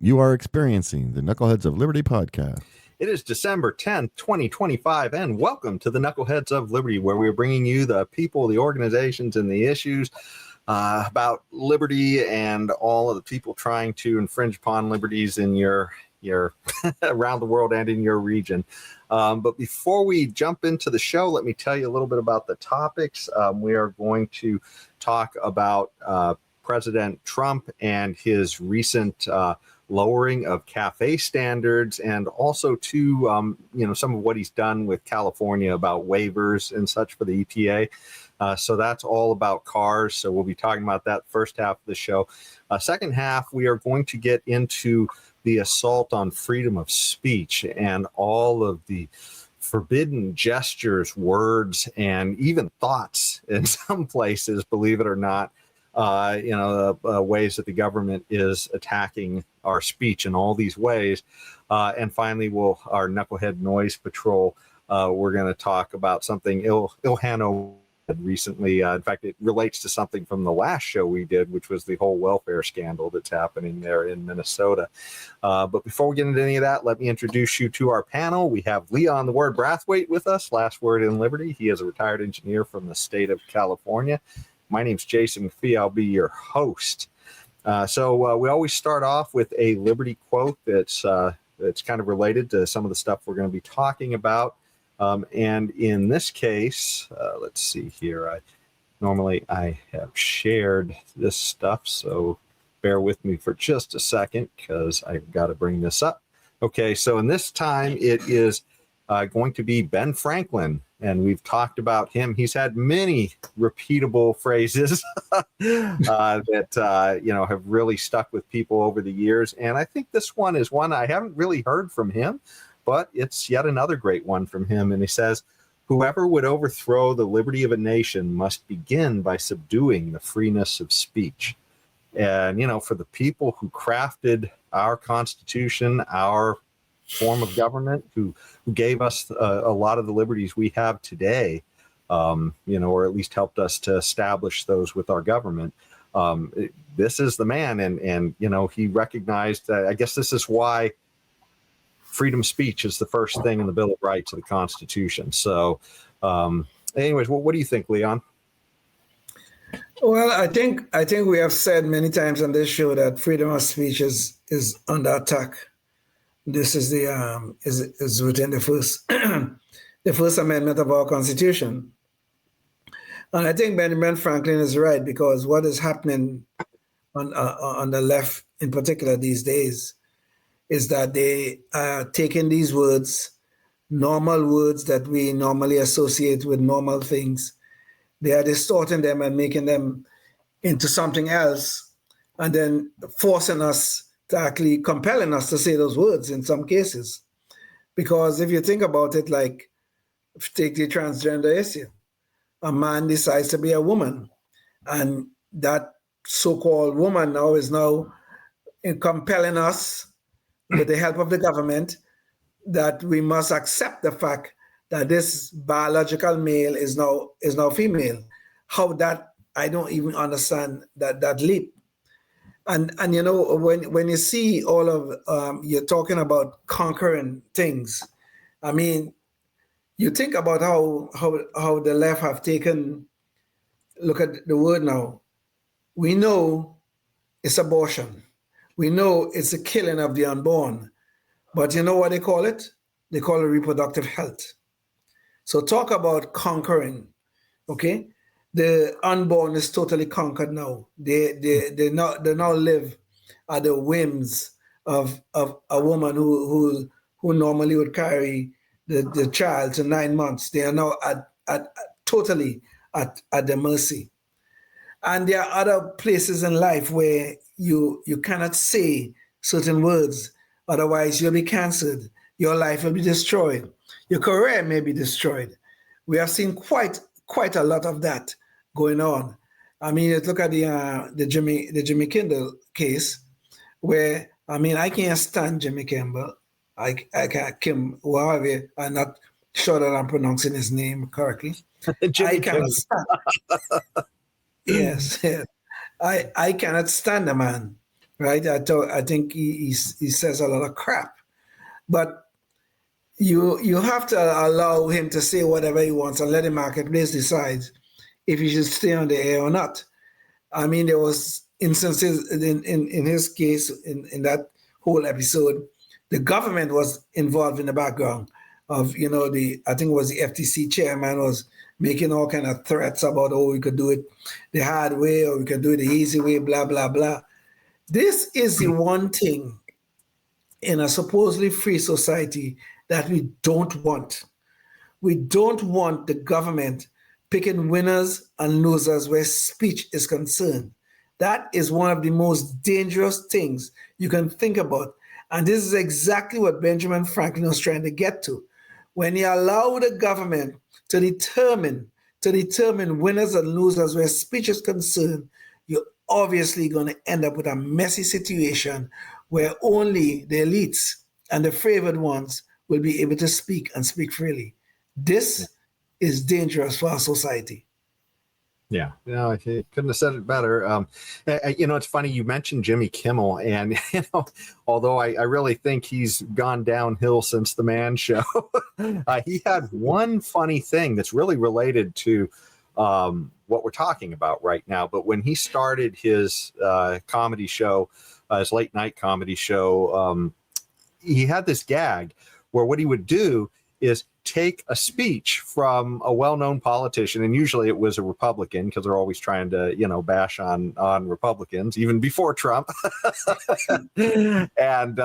You are experiencing the Knuckleheads of Liberty podcast. It is December 10th, 2025, and welcome to the Knuckleheads of Liberty, where we're bringing you the people, the organizations, and the issues about liberty and all of the people trying to infringe upon liberties in your around the world and in your region. But before we jump into the show, let me tell you a little bit about the topics. We are going to talk about President Trump and his recent lowering of cafe standards, and also to some of what he's done with California about waivers and such for the EPA. So that's all about cars. So we'll be talking about that first half of the show. Second half, we are going to get into the assault on freedom of speech and all of the forbidden gestures, words, and even thoughts in some places, believe it or not, ways that the government is attacking our speech in all these ways. And finally, our Knucklehead Noise Patrol, we're going to talk about something Ilhan recently. In fact, it relates to something from the last show we did, which was the whole welfare scandal that's happening there in Minnesota. But before we get into any of that, let me introduce you to our panel. We have Leon the Word Brathwaite with us, last word in Liberty. He is a retired engineer from the state of California. My name's Jason McPhee. I'll be your host. So we always start off with a Liberty quote that's kind of related to some of the stuff we're going to be talking about. And in this case, let's see here. Normally I have shared this stuff, so bear with me for just a second because I've got to bring this up. Okay, so in this time it is going to be Ben Franklin, and we've talked about him. He's had many repeatable phrases that have really stuck with people over the years, and I think this one is one I haven't really heard from him, but it's yet another great one from him. And he says, "Whoever would overthrow the liberty of a nation must begin by subduing the freeness of speech." And for the people who crafted our Constitution, our form of government, who gave us a lot of the liberties we have today, or at least helped us to establish those with our government. This is the man, and he recognized that. I guess this is why freedom of speech is the first thing in the Bill of Rights of the Constitution. So, anyways, what do you think, Leon? Well, I think we have said many times on this show that freedom of speech is under attack. This is is within the first the First Amendment of our Constitution, and I think Benjamin Franklin is right, because what is happening on the left in particular these days is that they are taking these words, normal words that we normally associate with normal things, they are distorting them and making them into something else, and then forcing us to actually compelling us to say those words in some cases. Because if you think about it, like take the transgender issue, a man decides to be a woman, and that so-called woman now is compelling us with the help of the government that we must accept the fact that this biological male is now female. How that, I don't even understand that leap. And when you see all of you're talking about conquering things, I mean, you think about how the left have taken. Look at the word now. We know it's abortion. We know it's the killing of the unborn, but you know what they call it? They call it reproductive health. So talk about conquering, okay? The unborn is totally conquered now. They now live at the whims of a woman who normally would carry the child to 9 months. They are now totally at their mercy. And there are other places in life where you cannot say certain words, otherwise you'll be canceled. Your life will be destroyed. Your career may be destroyed. We have seen quite a lot of that going on. I mean, look at the Jimmy Kimmel case, where I can't stand Jimmy Kimmel. I can't however, I'm not sure that I'm pronouncing his name correctly. I cannot stand. Yes. I cannot stand the man. right? I think he says a lot of crap, but you have to allow him to say whatever he wants and let the marketplace decide if he should stay on the air or not. I mean, there was instances in his case in that whole episode, the government was involved in the background of, I think it was the FTC chairman was making all kind of threats about, oh, we could do it the hard way or we could do it the easy way, blah, blah, blah. This is the one thing in a supposedly free society that we don't want. We don't want the government picking winners and losers where speech is concerned. That is one of the most dangerous things you can think about. And this is exactly what Benjamin Franklin was trying to get to. When you allow the government to determine winners and losers where speech is concerned, you're obviously going to end up with a messy situation where only the elites and the favored ones will be able to speak and speak freely. This is dangerous for our society. Yeah, I couldn't have said it better. It's funny you mentioned Jimmy Kimmel, and although I really think he's gone downhill since the Man Show, he had one funny thing that's really related to what we're talking about right now. But when he started his comedy show, his late night comedy show, he had this gag where what he would do is take a speech from a well-known politician, and usually it was a Republican because they're always trying to, bash on Republicans even before Trump. And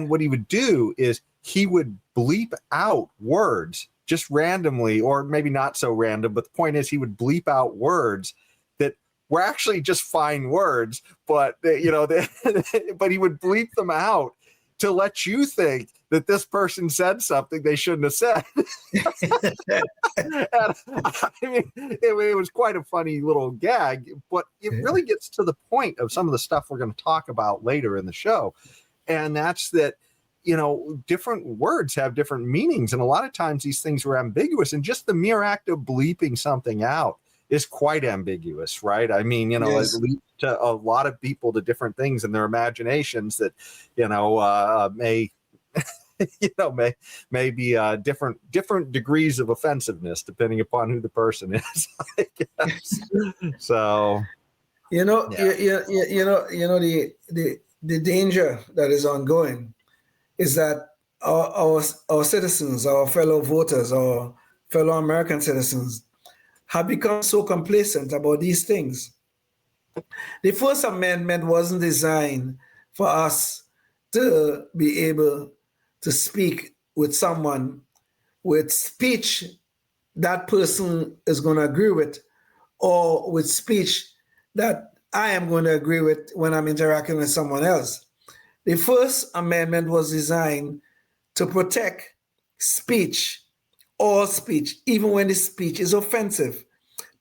what he would do is he would bleep out words just randomly, or maybe not so random, but the point is he would bleep out words that were actually just fine words, but but he would bleep them out to let you think that this person said something they shouldn't have said. And, I mean, it was quite a funny little gag, but it really gets to the point of some of the stuff we're going to talk about later in the show. And that's that, different words have different meanings. And a lot of times these things are ambiguous, and just the mere act of bleeping something out is quite ambiguous, right? I mean, Yes. It leads to a lot of people to different things in their imaginations that, may may be different degrees of offensiveness depending upon who the person is, I guess. So, the danger that is ongoing is that our citizens, our fellow voters, our fellow American citizens have become so complacent about these things. The First Amendment wasn't designed for us to be able to speak with someone with speech that person is going to agree with, or with speech that I am going to agree with when I'm interacting with someone else. The First Amendment was designed to protect speech, all speech, even when the speech is offensive.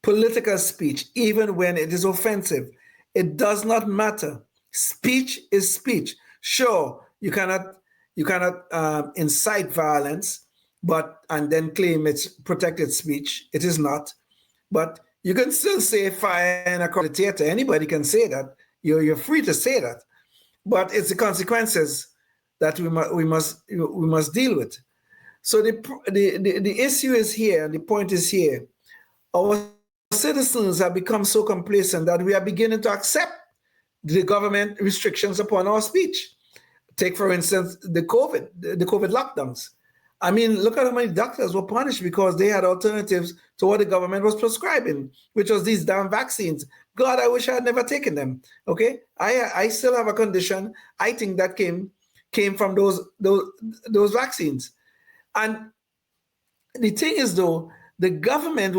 Political speech, even when it is offensive. It does not matter. Speech is speech. Sure, you cannot incite violence, and then claim it's protected speech. It is not. But you can still say fire in a crowded theater. Anybody can say that. You're free to say that. But it's the consequences that we must deal with. So the issue is here, and the point is here. Our citizens have become so complacent that we are beginning to accept the government restrictions upon our speech. Take, for instance, the COVID lockdowns. I mean, look at how many doctors were punished because they had alternatives to what the government was prescribing, which was these damn vaccines. God, I wish I had never taken them. Okay, I still have a condition. I think that came from those vaccines. And the thing is, though, the government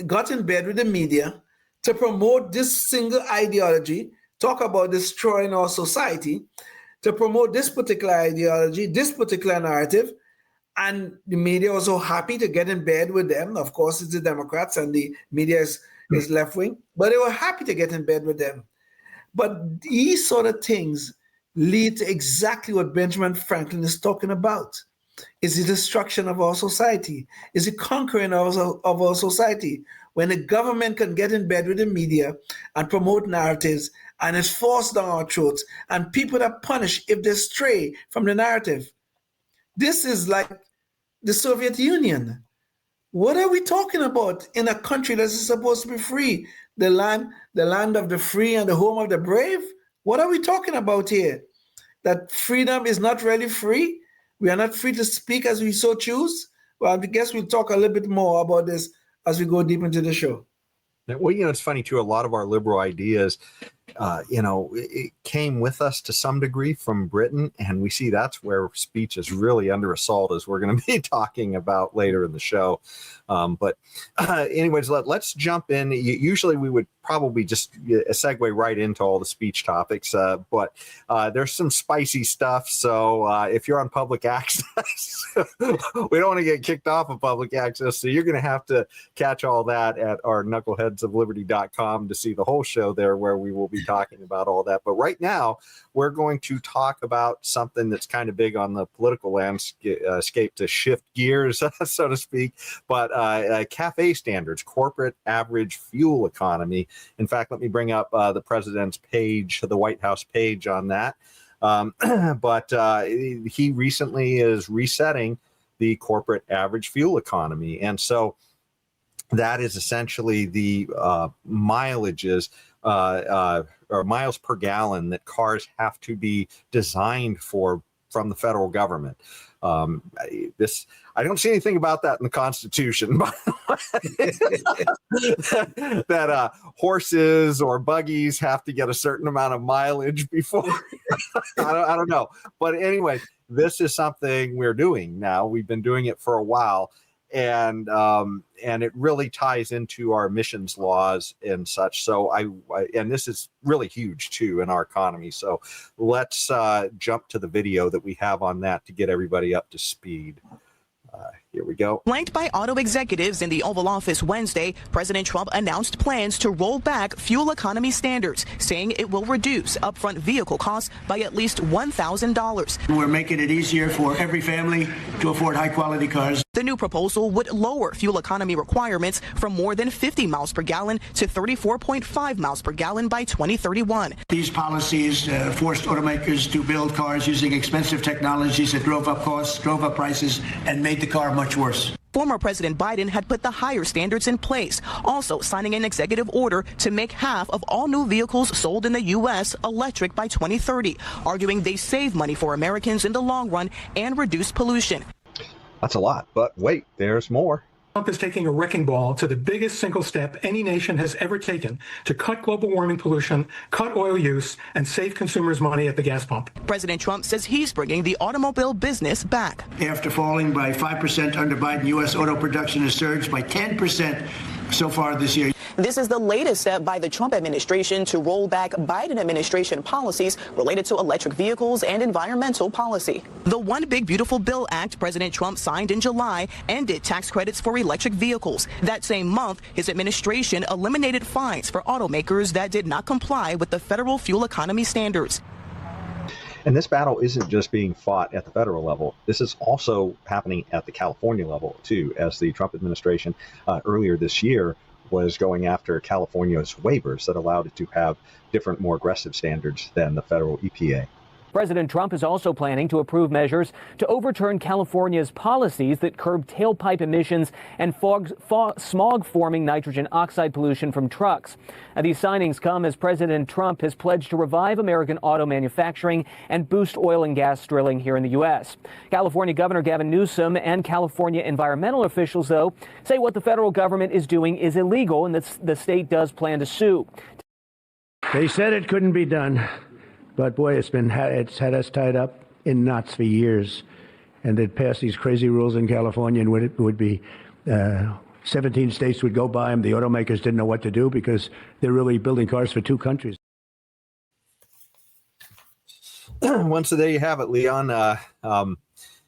got in bed with the media to promote this single ideology, talk about destroying our society, to promote this particular ideology, this particular narrative. And the media was so happy to get in bed with them. Of course, it's the Democrats and the media is left wing, but they were happy to get in bed with them. But these sort of things lead to exactly what Benjamin Franklin is talking about. is the destruction of our society, is the conquering of our society. When the government can get in bed with the media and promote narratives and is forced down our throats, and people are punished if they stray from the narrative. This is like the Soviet Union. What are we talking about in a country that is supposed to be free? The land of the free and the home of the brave? What are we talking about here? That freedom is not really free? We are not free to speak as we so choose? Well, I guess we'll talk a little bit more about this as we go deep into the show. Well, it's funny too. A lot of our liberal ideas, it came with us to some degree from Britain, and we see that's where speech is really under assault, as we're going to be talking about later in the show. But anyways, let's jump in. Usually we would probably just segue right into all the speech topics, but there's some spicy stuff. So if you're on public access, we don't want to get kicked off of public access. So you're going to have to catch all that at our knuckleheadsofliberty.com to see the whole show there, where we will be talking about all that. But right now, we're going to talk about something that's kind of big on the political landscape to shift gears, so to speak. But CAFE standards, corporate average fuel economy. In fact, let me bring up the president's page, the White House page on that. But he recently is resetting the corporate average fuel economy. And so that is essentially the mileages or miles per gallon that cars have to be designed for from the federal government. I don't see anything about that in the Constitution, that horses or buggies have to get a certain amount of mileage before. I don't know. But anyway, this is something we're doing now. We've been doing it for a while. And it really ties into our emissions laws and such. So and this is really huge too in our economy. So let's jump to the video that we have on that to get everybody up to speed. Here we go. Flanked by auto executives in the Oval Office Wednesday, President Trump announced plans to roll back fuel economy standards, saying it will reduce upfront vehicle costs by at least $1,000. We're making it easier for every family to afford high-quality cars. The new proposal would lower fuel economy requirements from more than 50 miles per gallon to 34.5 miles per gallon by 2031. These policies forced automakers to build cars using expensive technologies that drove up costs, drove up prices, and made the car much worse. Former President Biden had put the higher standards in place, also signing an executive order to make half of all new vehicles sold in the U.S. electric by 2030, arguing they save money for Americans in the long run and reduce pollution. That's a lot, but wait, there's more. Trump is taking a wrecking ball to the biggest single step any nation has ever taken to cut global warming pollution, cut oil use, and save consumers money at the gas pump. President Trump says he's bringing the automobile business back. After falling by 5% under Biden, U.S. auto production has surged by 10% so far this year. This is the latest step by the Trump administration to roll back Biden administration policies related to electric vehicles and environmental policy. The One Big Beautiful Bill Act President Trump signed in July ended tax credits for electric vehicles. That same month, his administration eliminated fines for automakers that did not comply with the federal fuel economy standards. And this battle isn't just being fought at the federal level. This is also happening at the California level, too, as the Trump administration earlier this year was going after California's waivers that allowed it to have different, more aggressive standards than the federal EPA. President Trump is also planning to approve measures to overturn California's policies that curb tailpipe emissions and smog-forming nitrogen oxide pollution from trucks. Now, these signings come as President Trump has pledged to revive American auto manufacturing and boost oil and gas drilling here in the U.S. California Governor Gavin Newsom and California environmental officials, though, say what the federal government is doing is illegal and that the state does plan to sue. They said it couldn't be done. But boy, it's had us tied up in knots for years, and they'd pass these crazy rules in California, and it would be 17 states would go by them. The automakers didn't know what to do because they're really building cars for two countries. Once there you have it, Leon.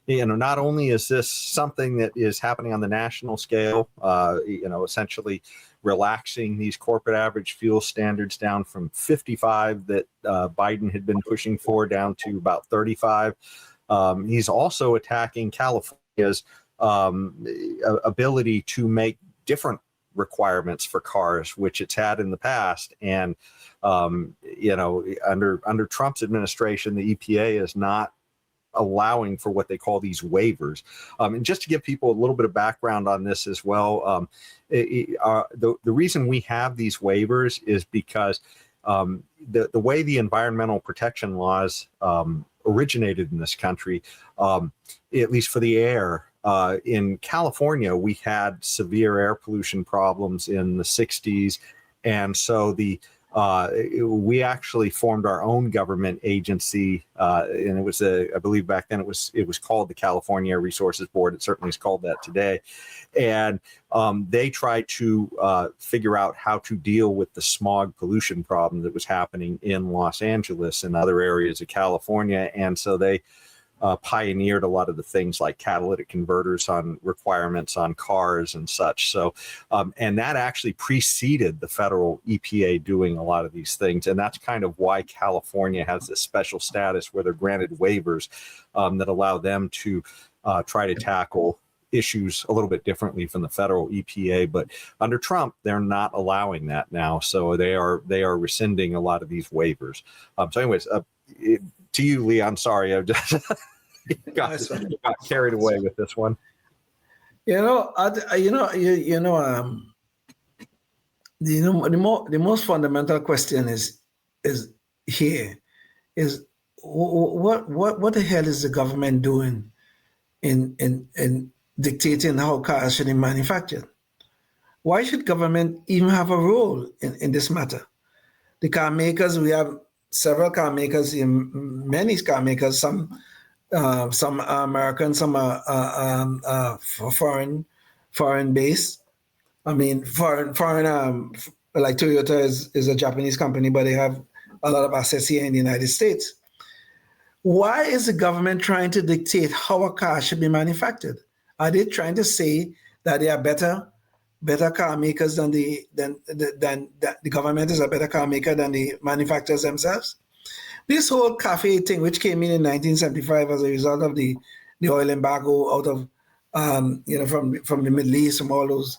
Not only is this something that is happening on the national scale, essentially relaxing these corporate average fuel standards down from 55 that Biden had been pushing for down to about 35. He's also attacking California's ability to make different requirements for cars, which it's had in the past. And, under Trump's administration, the EPA is not allowing for what they call these waivers. And just to give people a little bit of background on this as well, the reason we have these waivers is because the way the environmental protection laws originated in this country, at least for the air, in California, we had severe air pollution problems in the 60s. And so we actually formed our own government agency, and it was I believe back then it was called the California Air Resources Board. It certainly is called that today, and they tried to figure out how to deal with the smog pollution problem that was happening in Los Angeles and other areas of California, and so they pioneered a lot of the things like catalytic converters on requirements on cars and such. So, and that actually preceded the federal EPA doing a lot of these things. And that's kind of why California has this special status where they're granted waivers that allow them to try to tackle issues a little bit differently from the federal EPA. But under Trump, they're not allowing that now. So they are rescinding a lot of these waivers. So anyways, to you, Lee, I'm sorry. I just got carried away with this one. The most fundamental question is what the hell is the government doing in dictating how cars should be manufactured? Why should government even have a role in this matter? The car makers, we have several car makers, many car makers, some American, some are foreign based. I mean, foreign like Toyota is a Japanese company, but they have a lot of assets here in the United States. Why is the government trying to dictate how a car should be manufactured? Are they trying to say that they are better car makers than the government is a better car maker than the manufacturers themselves? This whole cafe thing, which came in 1975 as a result of the oil embargo out of from the Middle East, from all those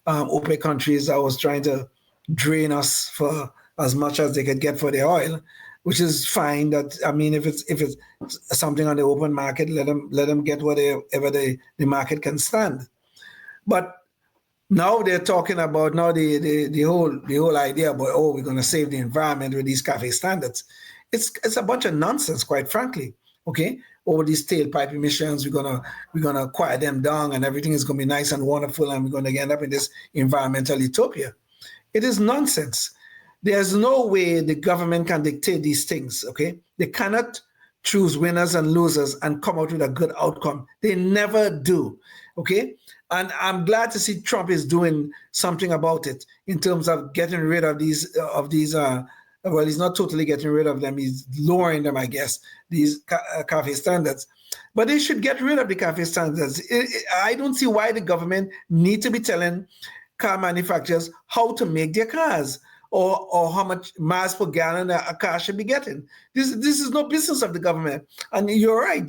OPEC countries that was trying to drain us for as much as they could get for the oil, which is fine. That, I mean, if it's something on the open market, let them get whatever the market can stand. But now they're talking about the whole idea about, we're going to save the environment with these cafe standards. It's a bunch of nonsense, quite frankly. Okay, over these tailpipe emissions, we're gonna quiet them down, and everything is going to be nice and wonderful, and we're going to end up in this environmental utopia. It is nonsense. There's no way the government can dictate these things. Okay, they cannot choose winners and losers and come out with a good outcome. They never do. Okay. And I'm glad to see Trump is doing something about it in terms of getting rid of these, well, he's not totally getting rid of them. He's lowering them, I guess, these CAFE standards. But they should get rid of the CAFE standards. I don't see why the government need to be telling car manufacturers how to make their cars or how much miles per gallon a car should be getting. This is no business of the government. And you're right.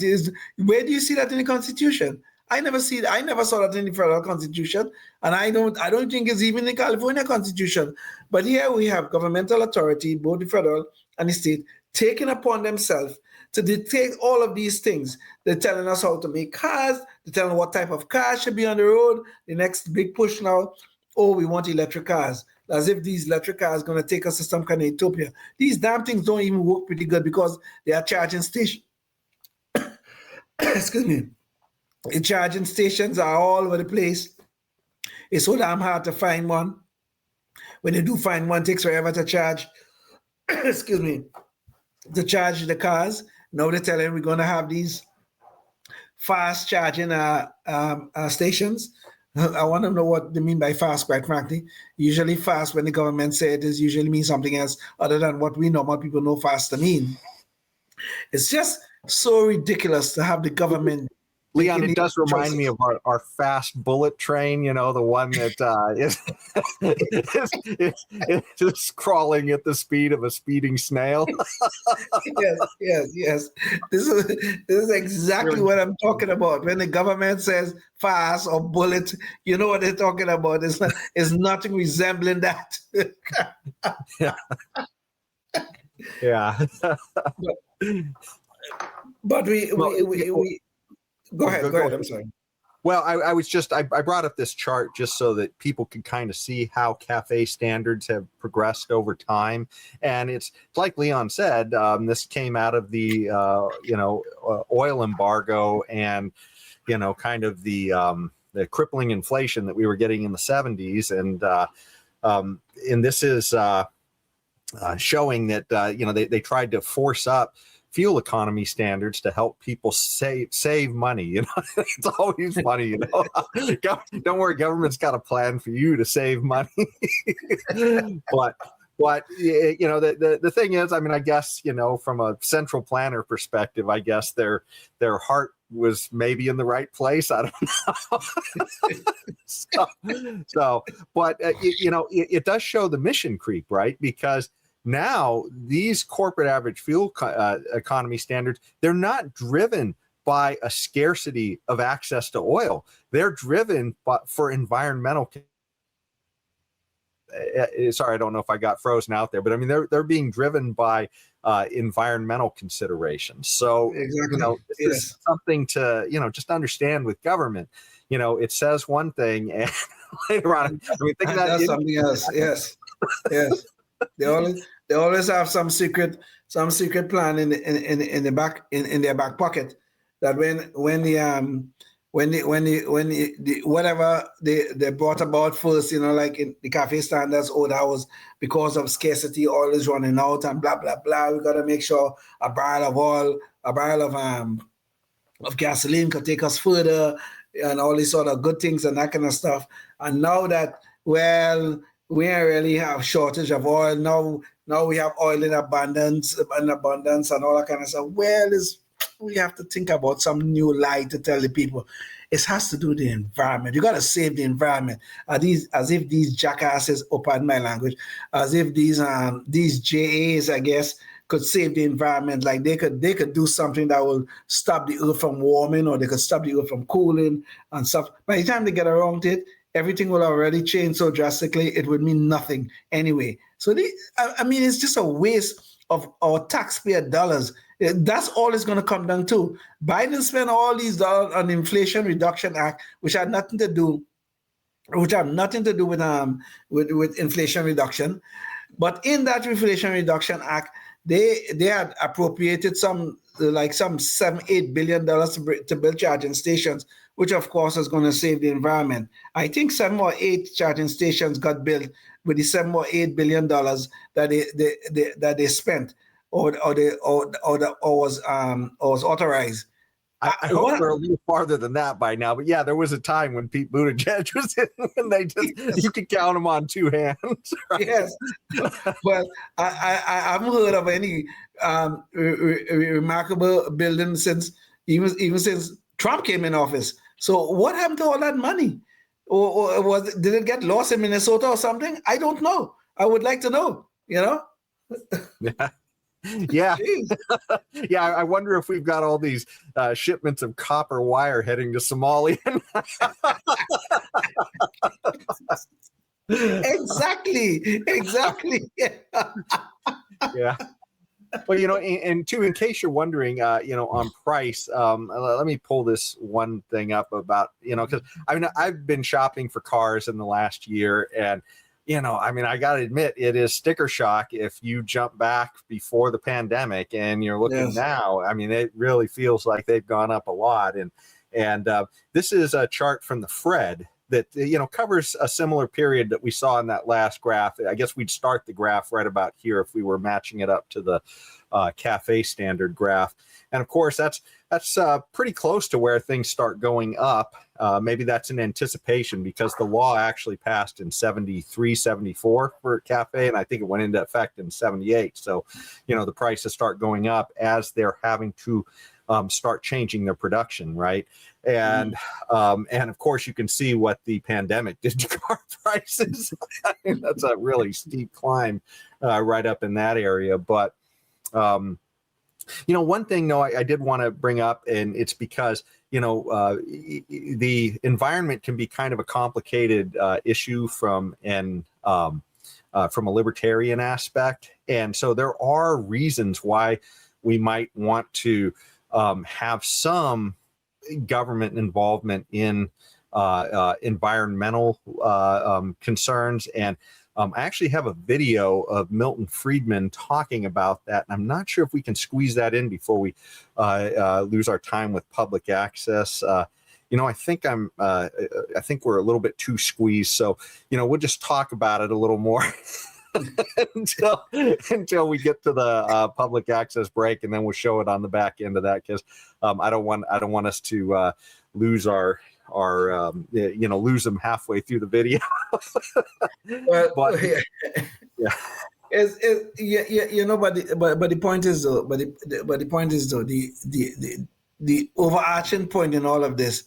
Where do you see that in the Constitution? I never saw that in the federal constitution, and I don't think it's even in the California constitution. But here we have governmental authority, both the federal and the state, taking upon themselves to dictate all of these things. They're telling us how to make cars. They're telling what type of cars should be on the road. The next big push now, we want electric cars. As if these electric cars are going to take us to some kind of utopia. These damn things don't even work pretty good because they are charging stations. Excuse me. The charging stations are all over the place. It's so damn hard to find one. When they do find one, it takes forever to charge. Excuse me. To charge the cars. Now they're telling we're going to have these fast charging stations. I want to know what they mean by fast, quite frankly. Usually fast, when the government says it, usually means something else other than what we normal people know fast to mean. It's just so ridiculous to have the government Leon, it does remind me of our fast bullet train, you know, the one that is just crawling at the speed of a speeding snail. Yes. This is exactly what I'm talking about. When the government says fast or bullet, you know what they're talking about. It's nothing resembling that. Yeah. But we go ahead. I'm sorry. Well, I brought up this chart just so that people can kind of see how cafe standards have progressed over time. And it's like Leon said, this came out of the, oil embargo and, kind of the crippling inflation that we were getting in the 70s. And this is showing that, they tried to force up fuel economy standards to help people save money. It's always funny, Don't worry, government's got a plan for you to save money. but the thing is, I guess, from a central planner perspective, I guess their heart was maybe in the right place. I don't know. But it does show the mission creep, right? Because now, these corporate average fuel economy standards, they're not driven by a scarcity of access to oil. They're driven for environmental. Sorry, I don't know if I got frozen out there, but they're being driven by environmental considerations. So, exactly. This is something to, just understand with government. It says one thing, and later on, think of that. That's something else. Yes. They always have some secret plan in the back in their back pocket, that when whatever they brought about first, like in the cafe standards, that was because of scarcity, oil is running out and blah blah blah. We got to make sure a barrel of oil, a barrel of gasoline could take us further, and all these sort of good things and that kind of stuff. And now that, well, we don't really have shortage of oil. Now we have oil in abundance and all that kind of stuff. Well, we have to think about some new lie to tell the people. It has to do with the environment. You got to save the environment. As if these jackasses, pardon my language, as if these JAs, I guess, could save the environment. Like they could do something that will stop the earth from warming, or they could stop the earth from cooling and stuff. By the time they get around it, everything will already change so drastically, it would mean nothing anyway. So it's just a waste of our taxpayer dollars. That's all it's going to come down to. Biden spent all these dollars on the Inflation Reduction Act, which had nothing to do with inflation reduction. But in that Inflation Reduction Act, they had appropriated some $7-8 billion to build charging stations, which of course is going to save the environment. I think 7 or 8 charging stations got built with the $7 or $8 billion that they spent or was authorized. I hope we're a little farther than that by now, but yeah, there was a time when Pete Buttigieg was in, when you could count them on 2 hands. Right? Yes, but I haven't heard of any remarkable building since Trump came in office. So what happened to all that money? Or did it get lost in Minnesota or something? I don't know. I would like to know. Yeah. Yeah. I wonder if we've got all these shipments of copper wire heading to Somalia. Exactly. Yeah. Well, and too, in case you're wondering, on price, let me pull this one thing up about, because I've been shopping for cars in the last year, and I got to admit, it is sticker shock if you jump back before the pandemic and you're looking now. It really feels like they've gone up a lot. And this is a chart from the Fred that, covers a similar period that we saw in that last graph. I guess we'd start the graph right about here if we were matching it up to the cafe standard graph. And of course, that's pretty close to where things start going up. Maybe that's in anticipation because the law actually passed in 73, 74 for cafe, and I think it went into effect in 78. So, the prices start going up as they're having to start changing their production, right? And of course, you can see what the pandemic did to car prices. I mean, that's a really steep climb right up in that area. But one thing, though, I did want to bring up, and it's because the environment can be kind of a complicated issue from a libertarian aspect, and so there are reasons why we might want to have some government involvement in environmental concerns. And I actually have a video of Milton Friedman talking about that, and I'm not sure if we can squeeze that in before we lose our time with public access. I think I think we're a little bit too squeezed, so we'll just talk about it a little more until we get to the public access break, and then we'll show it on the back end of that, because I don't want us to lose our lose them halfway through the video. But the point is though, the overarching point in all of this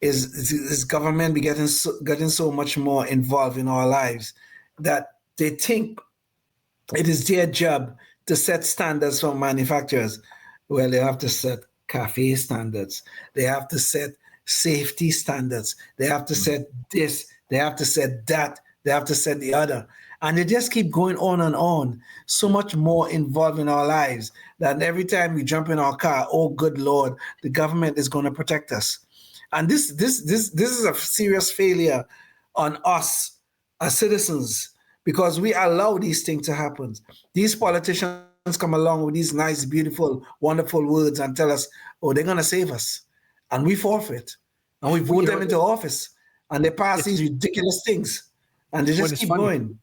is government be getting so much more involved in our lives that they think it is their job to set standards for manufacturers. Well, they have to set CAFE standards. They have to set safety standards. They have to set this. They have to set that. They have to set the other. And they just keep going on and on. So much more involved in our lives that every time we jump in our car, oh, good Lord, the government is going to protect us. And this is a serious failure on us as citizens, because we allow these things to happen. These politicians come along with these nice, beautiful, wonderful words and tell us, oh, they're going to save us. And we forfeit. And we vote them into office. And they pass these ridiculous things. And they just keep going.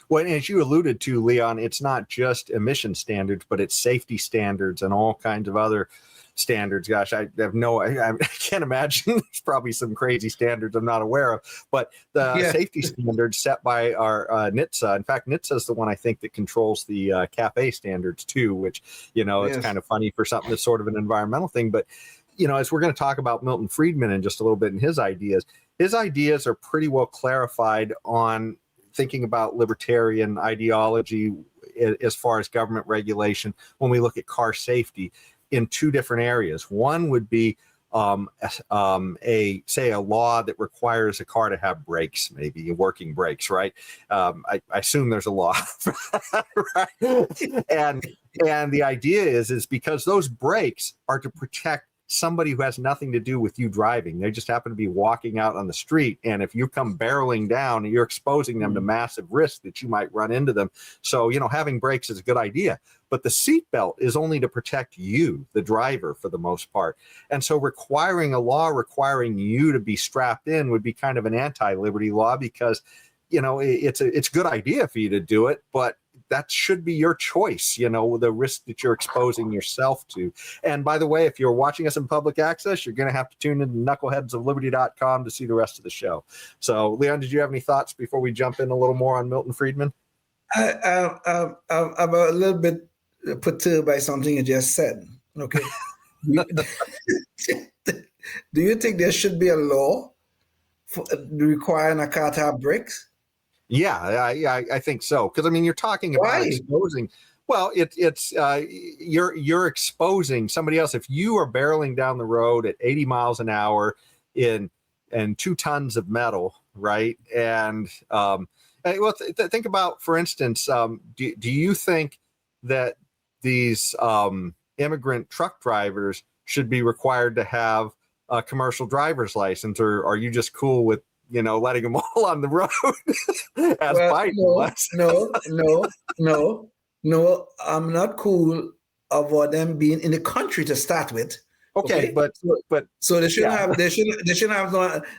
Well, as you alluded to, Leon, it's not just emission standards, but it's safety standards and all kinds of other standards. Gosh, I can't imagine. There's probably some crazy standards I'm not aware of, but the safety standards set by our NHTSA. In fact, NHTSA is the one I think that controls the CAFE standards too, which, it's kind of funny for something that's sort of an environmental thing. But, as we're going to talk about Milton Friedman in just a little bit and his ideas are pretty well clarified on thinking about libertarian ideology as far as government regulation when we look at car safety in two different areas. One would be a law that requires a car to have brakes, maybe working brakes, right? I assume there's a law for that, right? And the idea is because those brakes are to protect somebody who has nothing to do with you driving. They just happen to be walking out on the street, and if you come barreling down, you're exposing them to massive risk that you might run into them. So, having brakes is a good idea, but the seatbelt is only to protect you, the driver, for the most part. And so requiring a law requiring you to be strapped in would be kind of an anti-liberty law, because it's a good idea for you to do it, but that should be your choice, the risk that you're exposing yourself to. And by the way, if you're watching us in public access, you're going to have to tune in to knuckleheadsofliberty.com to see the rest of the show. So, Leon, did you have any thoughts before we jump in a little more on Milton Friedman? I'm a little bit perturbed by something you just said. Okay. Do you think there should be a law for requiring a car to have brakes? Yeah, I think so. Because you're talking about exposing. Well, you're exposing somebody else. If you are barreling down the road at 80 miles an hour in 2 tons of metal, right? And think about, for instance, do you think that these immigrant truck drivers should be required to have a commercial driver's license, or are you just cool with letting them all on the road as Biden was? No, I'm not cool about them being in the country to start with. Okay, but they shouldn't have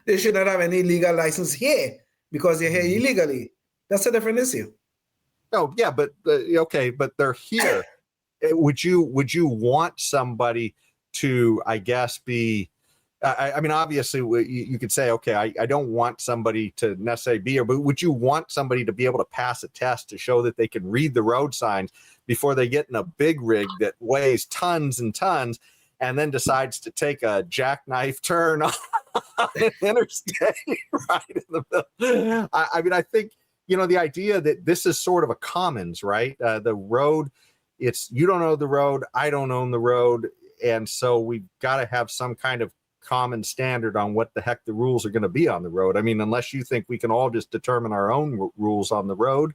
they should not have any legal license here because they're here illegally. That's a different issue. Oh yeah, but okay, but they're here. Would you want somebody to, I guess, be? Obviously, you could say, okay, I don't want somebody to necessarily be here, but would you want somebody to be able to pass a test to show that they can read the road signs before they get in a big rig that weighs tons and tons and then decides to take a jackknife turn on an interstate right in the middle. I mean, I think, the idea that this is sort of a commons, right? The road, it's, you don't own the road, I don't own the road. And so we've got to have some kind of common standard on what the heck the rules are going to be on the road. I mean, unless you think we can all just determine our own rules on the road.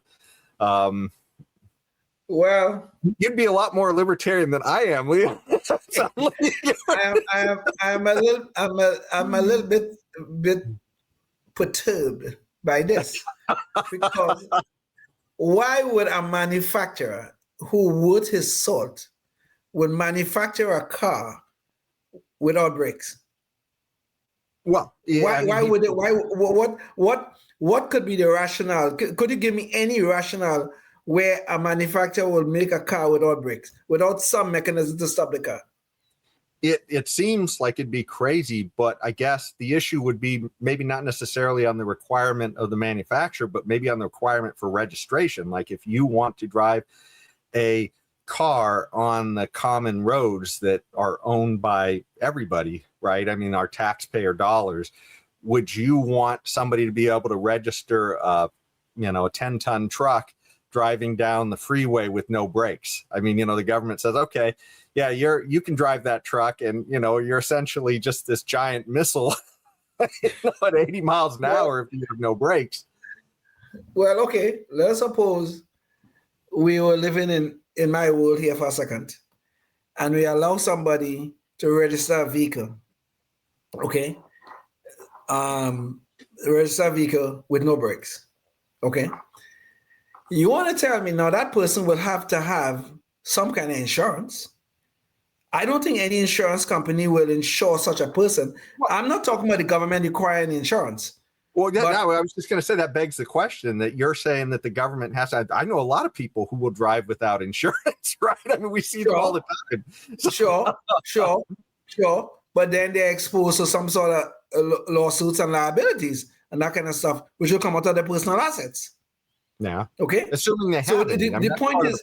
Well, you'd be a lot more libertarian than I am. I'm a little bit perturbed by this, because why would a manufacturer who worth his salt would manufacture a car without brakes? Well, yeah, what could be the rationale? Could you give me any rationale where a manufacturer will make a car without brakes, without some mechanism to stop the car? It seems like it'd be crazy, but I guess the issue would be maybe not necessarily on the requirement of the manufacturer, but maybe on the requirement for registration. Like if you want to drive a car on the common roads that are owned by everybody, right? I mean, our taxpayer dollars, would you want somebody to be able to register a 10-ton truck driving down the freeway with no brakes? I mean, the government says, okay, yeah, you can drive that truck, and you're essentially just this giant missile at 80 miles an hour if you have no brakes. Well, okay, let's suppose we were living in my world here for a second, and we allow somebody to register a vehicle, okay? Register a vehicle with no brakes, okay? You want to tell me now that person will have to have some kind of insurance? I don't think any insurance company will insure such a person. I'm not talking about the government requiring insurance. Well, yeah, no, I was just going to say that begs the question that you're saying that the government has to. I know a lot of people who will drive without insurance, right? I mean, we see them all the time. Sure. But then they're exposed to some sort of lawsuits and liabilities and that kind of stuff, which will come out of their personal assets. Yeah. Okay. Assuming they have. So the point is,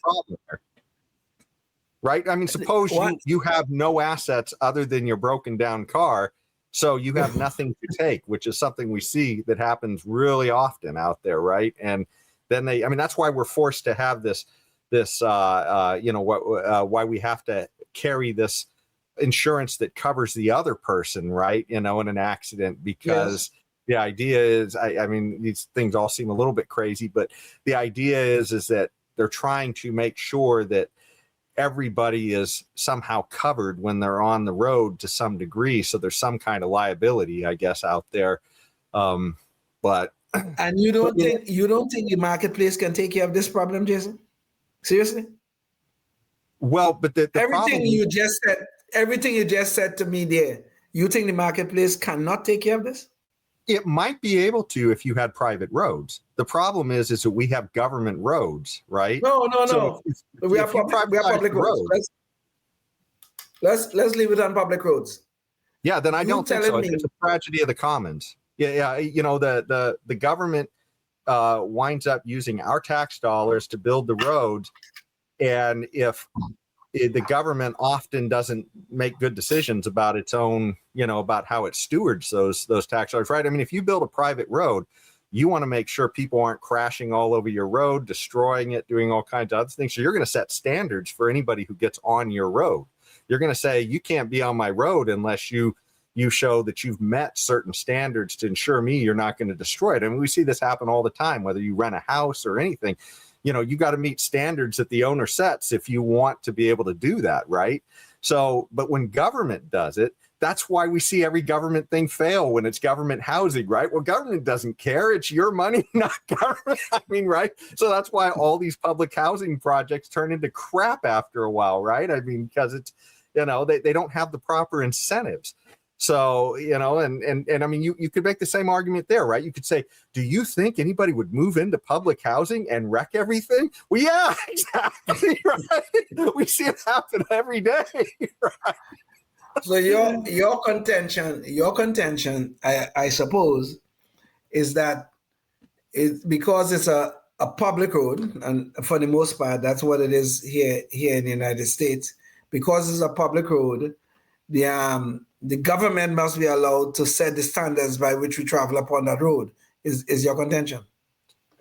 right? I mean, suppose you have no assets other than your broken down car, so you have nothing to take, which is something we see that happens really often out there, right? And then that's why we're forced to have this why we have to carry this insurance that covers the other person, right? In an accident, because the idea is, I mean, these things all seem a little bit crazy, but the idea is that they're trying to make sure that everybody is somehow covered when they're on the road to some degree. So there's some kind of liability, I guess, out there. But and you don't think the marketplace can take care of this problem, Jason? Seriously? Well, but the everything you just said to me there, you think the marketplace cannot take care of this? It might be able to if you had private roads. The problem is that we have government roads, right? No. So we have public roads. Let's leave it on public roads. Yeah, then I don't think so. It's a tragedy of the commons. Yeah. The government winds up using our tax dollars to build the roads, and if the government often doesn't make good decisions about its own, about how it stewards those tax dollars, right? I mean, if you build a private road, you want to make sure people aren't crashing all over your road, destroying it, doing all kinds of other things. So you're going to set standards for anybody who gets on your road. You're going to say, you can't be on my road unless you show that you've met certain standards to ensure me you're not going to destroy it. I mean, we see this happen all the time, whether you rent a house or anything. You got to meet standards that the owner sets if you want to be able to do that, right? So, but when government does it, that's why we see every government thing fail when it's government housing, right? Well, government doesn't care. It's your money, not government. I mean, right? So that's why all these public housing projects turn into crap after a while, right? I mean, because it's, they don't have the proper incentives. So, and I mean, you could make the same argument there, right? You could say, do you think anybody would move into public housing and wreck everything? Well, yeah, exactly, right? We see it happen every day, right? So your contention, I suppose, is that because it's a public road, and for the most part, that's what it is here in the United States, because it's a public road, the government must be allowed to set the standards by which we travel upon that road. Is your contention?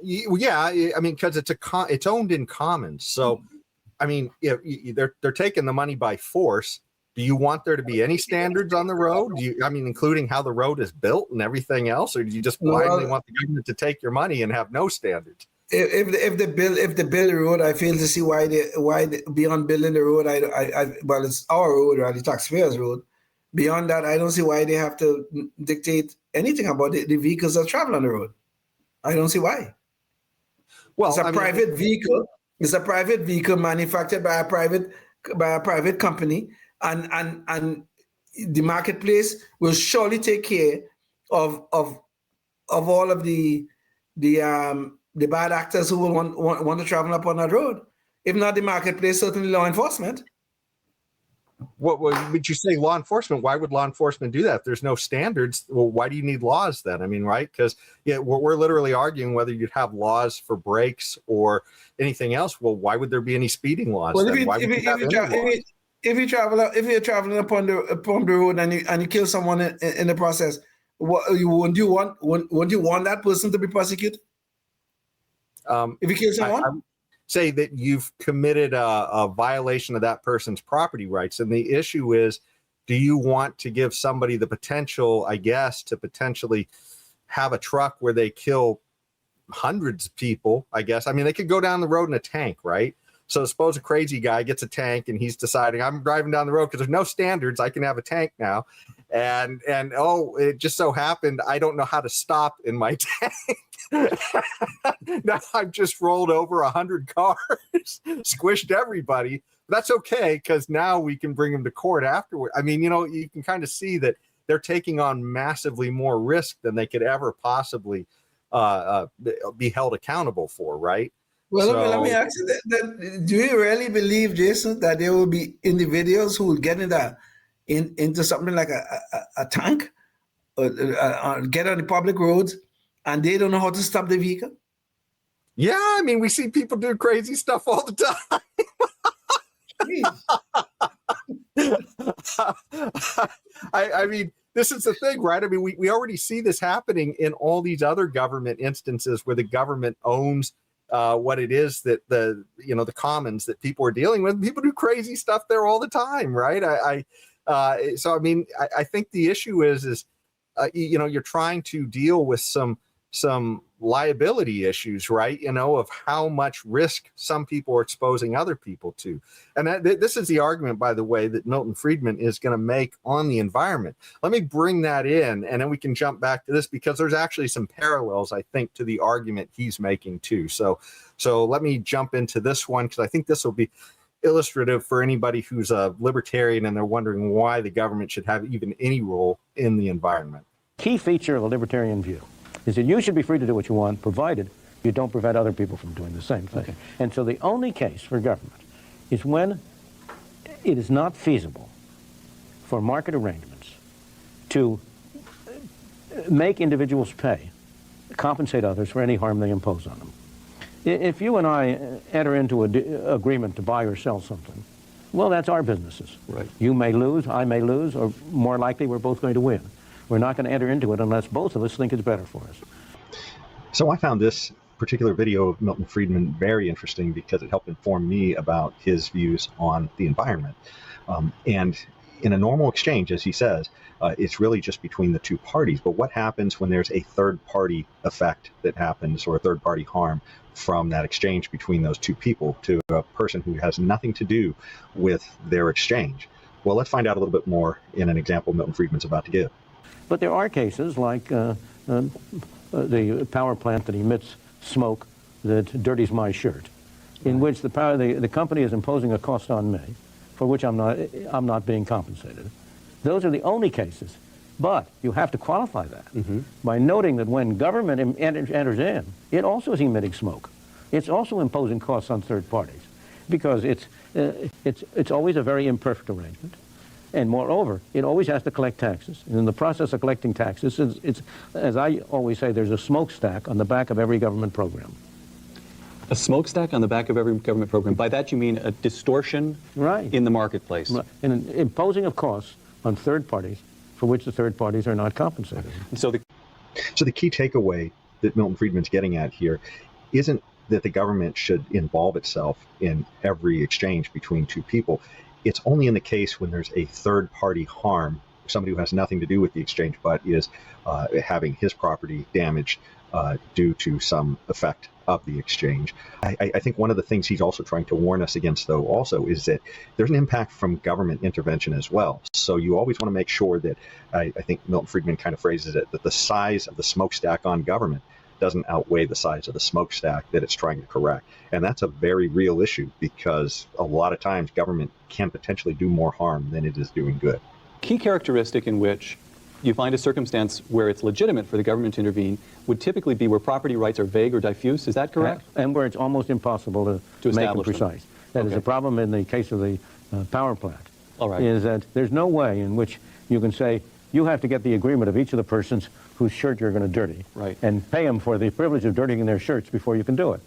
Yeah, I mean, because it's owned in commons. So, I mean, they're taking the money by force. Do you want there to be any standards on the road? I mean, including how the road is built and everything else, or do you just blindly want the government to take your money and have no standards? If they build the road, I fail to see why beyond building the road, well, it's our road, or the taxpayers' road. Beyond that, I don't see why they have to dictate anything about the vehicles that travel on the road. I don't see why. Well, it's a private vehicle. It's a private vehicle manufactured by a private company, and the marketplace will surely take care of all of the bad actors who will want to travel up on that road. If not the marketplace, certainly law enforcement. What would you say, law enforcement? Why would law enforcement do that? If there's no standards, well, why do you need laws then? I mean, right? Because we're literally arguing whether you'd have laws for brakes or anything else. Well, why would there be any speeding laws? Well, if you're traveling upon the road and you kill someone in the process, wouldn't you want that person to be prosecuted? If you kill someone? I say that you've committed a violation of that person's property rights. And the issue is, do you want to give somebody the potential, I guess, to potentially have a truck where they kill hundreds of people, I guess? I mean, they could go down the road in a tank, right? So suppose a crazy guy gets a tank and he's deciding, I'm driving down the road because there's no standards, I can have a tank now. And oh, it just so happened I don't know how to stop in my tank. Now I've just rolled over 100 cars, squished everybody. That's okay, because now we can bring them to court afterward. I mean, you can kind of see that they're taking on massively more risk than they could ever possibly be held accountable for, right? Well, let me ask you that, do you really believe, Jason, that there will be individuals who will get into something like a tank or get on the public roads and they don't know how to stop the vehicle? Yeah, I mean, we see people do crazy stuff all the time. I mean, this is the thing, right? I mean, we already see this happening in all these other government instances where the government owns what it is that the commons that people are dealing with. People do crazy stuff there all the time, right? So I mean, I think the issue is you're trying to deal with some liability issues, right? Of how much risk some people are exposing other people to. And this is the argument, by the way, that Milton Friedman is going to make on the environment. Let me bring that in, and then we can jump back to this, because there's actually some parallels, I think, to the argument he's making too. So let me jump into this one, because I think this will be illustrative for anybody who's a libertarian and they're wondering why the government should have even any role in the environment. Key feature of a libertarian view is that you should be free to do what you want, provided you don't prevent other people from doing the same thing. Okay. And so the only case for government is when it is not feasible for market arrangements to make individuals compensate others for any harm they impose on them. If you and I enter into an agreement to buy or sell something, well, that's our businesses. Right. You may lose, I may lose, or more likely we're both going to win. We're not going to enter into it unless both of us think it's better for us. So I found this particular video of Milton Friedman very interesting because it helped inform me about his views on the environment. And in a normal exchange, as he says, it's really just between the two parties. But what happens when there's a third-party effect that happens, or a third-party harm from that exchange between those two people to a person who has nothing to do with their exchange? Well, let's find out a little bit more in an example Milton Friedman's about to give. But there are cases like the power plant that emits smoke that dirties my shirt, in which the company is imposing a cost on me for which I'm not being compensated. Those are the only cases. But you have to qualify that by noting that when government enters in, it also is emitting smoke. It's also imposing costs on third parties, because it's always a very imperfect arrangement. And moreover, it always has to collect taxes. And in the process of collecting taxes, it's, as I always say, there's a smokestack on the back of every government program. A smokestack on the back of every government program. By that you mean a distortion in the marketplace. And imposing of costs on third parties for which the third parties are not compensated. So the key takeaway that Milton Friedman's getting at here isn't that the government should involve itself in every exchange between two people. It's only in the case when there's a third party harm, somebody who has nothing to do with the exchange but is having his property damaged due to some effect of the exchange. I think one of the things he's also trying to warn us against, though, also is that there's an impact from government intervention as well. So you always want to make sure that, I think Milton Friedman kind of phrases it, that the size of the smokestack on government doesn't outweigh the size of the smokestack that it's trying to correct. And that's a very real issue, because a lot of times government can potentially do more harm than it is doing good. Key characteristic in which you find a circumstance where it's legitimate for the government to intervene would typically be where property rights are vague or diffuse. Is that correct? And where it's almost impossible to make them precise. That is a problem in the case of the power plant. All right. Is that there's no way in which you can say you have to get the agreement of each of the persons whose shirt you're going to dirty, right, and pay them for the privilege of dirtying their shirts before you can do it.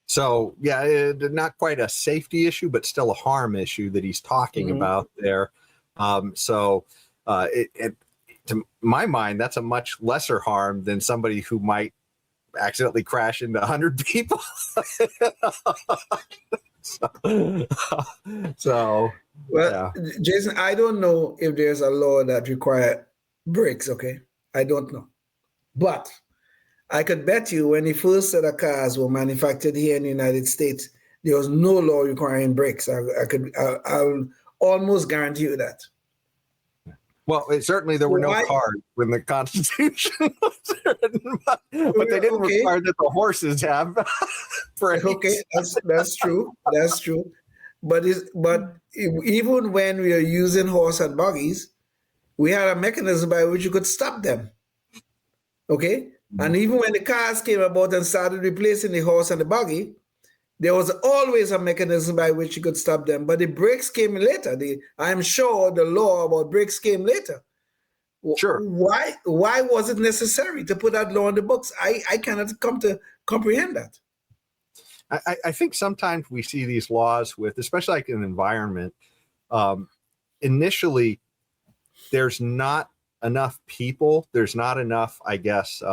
So, yeah, not quite a safety issue, but still a harm issue that he's talking about there. To my mind, that's a much lesser harm than somebody who might accidentally crash into 100 people. Well, yeah. Jason, I don't know if there's a law that requires brakes, okay? I don't know. But I could bet you when the first set of cars were manufactured here in the United States, there was no law requiring brakes. I'll almost guarantee you that. Well, certainly there were no cars when the Constitution was written, but they didn't require that the horses have brakes. Okay, that's true. That's true. But even when we are using horse and buggies, we had a mechanism by which you could stop them. Okay? And even when the cars came about and started replacing the horse and the buggy, there was always a mechanism by which you could stop them. But the brakes came later. I'm sure the law about brakes came later. Sure. Why was it necessary to put that law in the books? I cannot come to comprehend that. I think sometimes we see these laws with, especially like in environment, initially there's not enough people. There's not enough, I guess,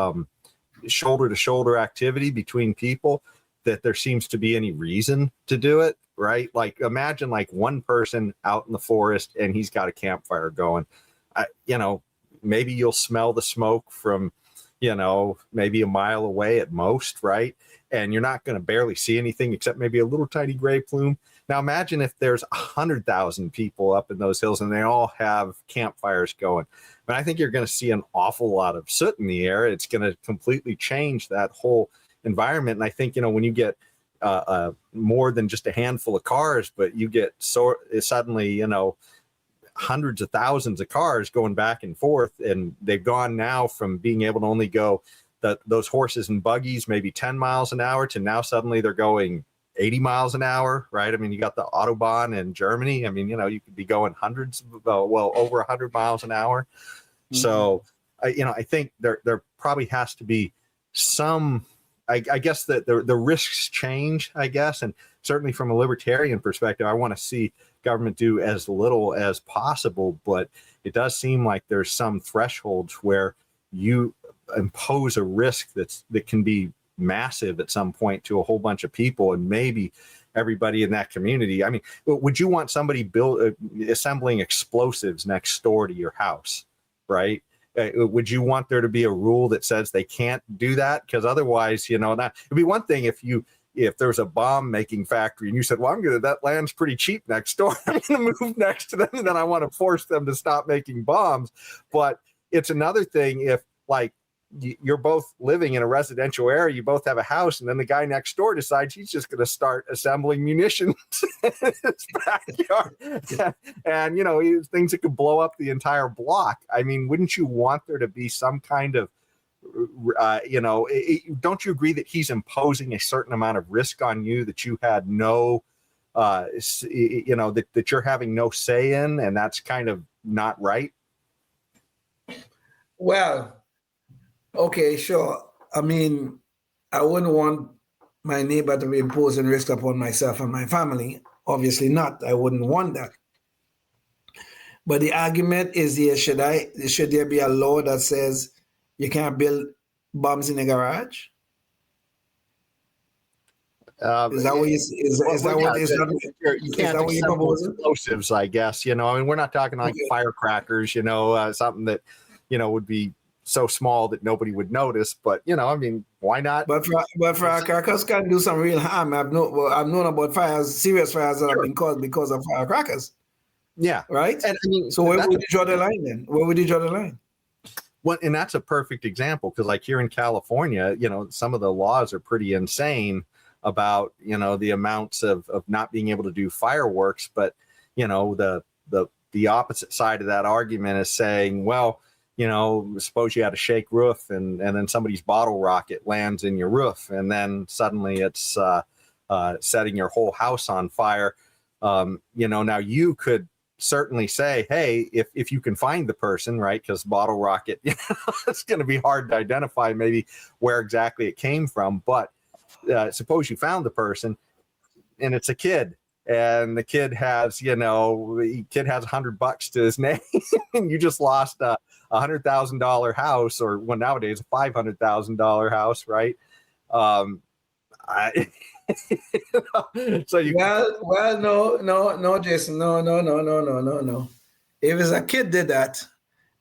shoulder to shoulder activity between people that there seems to be any reason to do it, right? Like imagine like one person out in the forest and he's got a campfire going, maybe you'll smell the smoke from, maybe a mile away at most, right? And you're not going to barely see anything except maybe a little tiny gray plume. Now imagine if there's 100,000 people up in those hills and they all have campfires going. But I think you're going to see an awful lot of soot in the air. It's going to completely change that whole environment. And I think, when you get more than just a handful of cars, but you get suddenly, hundreds of thousands of cars going back and forth, and they've gone now from being able to only go those horses and buggies maybe 10 miles an hour to now suddenly they're going 80 miles an hour, right? I mean, you got the Autobahn in Germany. I mean, you could be going hundreds, over 100 miles an hour. Mm-hmm. So, I think there probably has to be some, I guess that the risks change, I guess. And certainly from a libertarian perspective, I want to see government do as little as possible, but it does seem like there's some thresholds where you impose a risk that can be massive at some point to a whole bunch of people and maybe everybody in that community. I mean, would you want somebody assembling explosives next door to your house, right? Would you want there to be a rule that says they can't do that? Because otherwise, it'd be one thing if there's a bomb making factory and you said, well, that land's pretty cheap next door. I'm going to move next to them and then I want to force them to stop making bombs. But it's another thing if like you're both living in a residential area, you both have a house, and then the guy next door decides he's just going to start assembling munitions in his backyard. And, things that could blow up the entire block. I mean, wouldn't you want there to be some kind of, don't you agree that he's imposing a certain amount of risk on you that you had no, that you're having no say in, and that's kind of not right? Well, okay, sure. I mean, I wouldn't want my neighbor to be imposing risk upon myself and my family. Obviously not. I wouldn't want that. But the argument is here: should there be a law that says you can't build bombs in a garage? Is that what you? You can't assemble explosives, I guess. I mean, we're not talking like firecrackers. Something that would be so small that nobody would notice. But I mean, why not? But firecrackers can do some real harm. I've known about serious fires that have been caused because of firecrackers. Yeah. Right. And I mean, so where would you draw the line then? Where would you draw the line? Well, and that's a perfect example because, like here in California, some of the laws are pretty insane about the amounts of not being able to do fireworks, but the opposite side of that argument is saying, well, suppose you had a shake roof and then somebody's bottle rocket lands in your roof and then suddenly it's setting your whole house on fire. Now you could certainly say, hey, if you can find the person, right, because bottle rocket, it's going to be hard to identify maybe where exactly it came from, but suppose you found the person and it's a kid and the kid has $100 to his name and you just lost a $100,000 house, or nowadays a $500,000 house, right? So no, Jason, no. If it's a kid did that,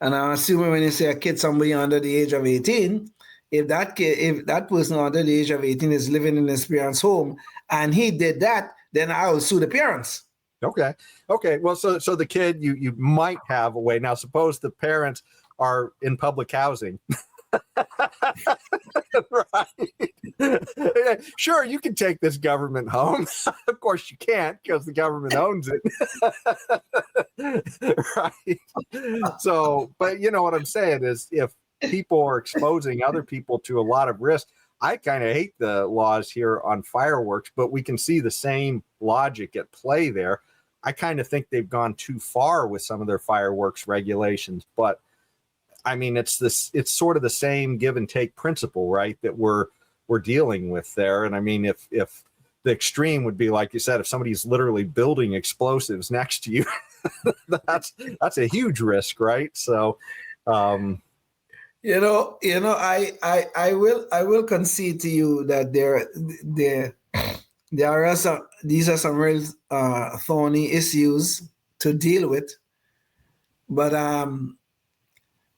and I'm assuming when you say a kid, somebody under the age of 18, if that person under the age of 18 is living in his parents' home and he did that, then I will sue the parents. Okay. Well, so the kid, you might have a way. Now, suppose the parents are in public housing. Right. Sure, you can take this government home. Of course you can't because the government owns it. Right. So, but what I'm saying is if people are exposing other people to a lot of risk, I kind of hate the laws here on fireworks, but we can see the same logic at play there. I kind of think they've gone too far with some of their fireworks regulations, but I mean, it's sort of the same give and take principle, right, that we're dealing with there. And I mean, if the extreme would be, like you said, if somebody's literally building explosives next to you, that's a huge risk, right? So, I will concede to you that these are some real thorny issues to deal with, but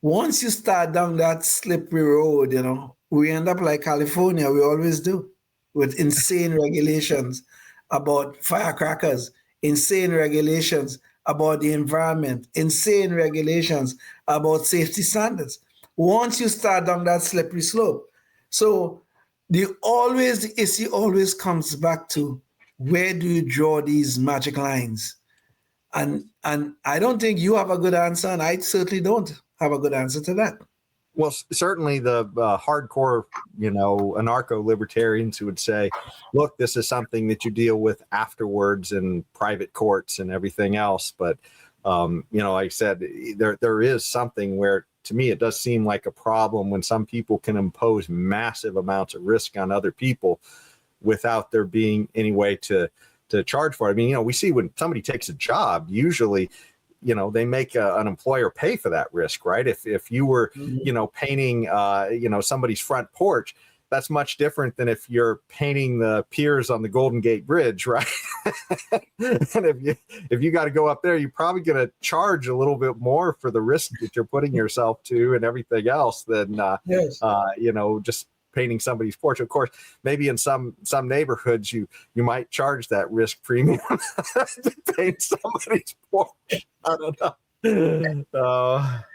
once you start down that slippery road, we end up like California, we always do, with insane regulations about firecrackers, insane regulations about the environment, insane regulations about safety standards. Once you start down that slippery slope. So the issue always comes back to, where do you draw these magic lines? And I don't think you have a good answer, and I certainly don't have a good answer to that. Well, certainly the hardcore, anarcho-libertarians who would say, look, this is something that you deal with afterwards in private courts and everything else. But, like I said, there is something where, to me, it does seem like a problem when some people can impose massive amounts of risk on other people without there being any way to charge for it. I mean, we see when somebody takes a job, usually they make an employer pay for that risk, right? If you were, painting, somebody's front porch, that's much different than if you're painting the piers on the Golden Gate Bridge, right? And if you got to go up there, you're probably going to charge a little bit more for the risk that you're putting yourself to and everything else than, just painting somebody's porch. Of course, maybe in some neighborhoods you might charge that risk premium to paint somebody's porch. I don't know.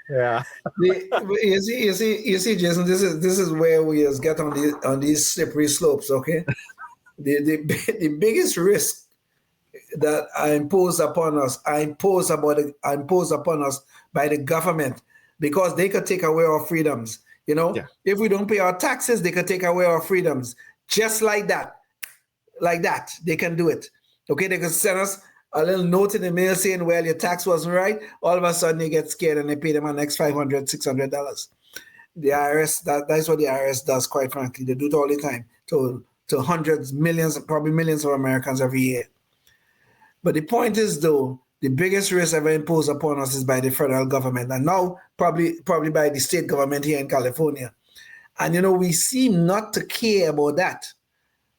Yeah. You see, Jason, this is where we just get on these slippery slopes. Okay, the biggest risk that are imposed upon us are imposed upon us by the government, because they could take away our freedoms. If we don't pay our taxes, they can take away our freedoms. Just like that. They can do it. Okay, they can send us a little note in the mail saying, well, your tax wasn't right. All of a sudden they get scared and they pay them an next $500, $600. The IRS, that's what the IRS does, quite frankly. They do it all the time to hundreds, millions, probably millions of Americans every year. But the point is, though, the biggest risk ever imposed upon us is by the federal government, and now probably by the state government here in California. And, you know, we seem not to care about that,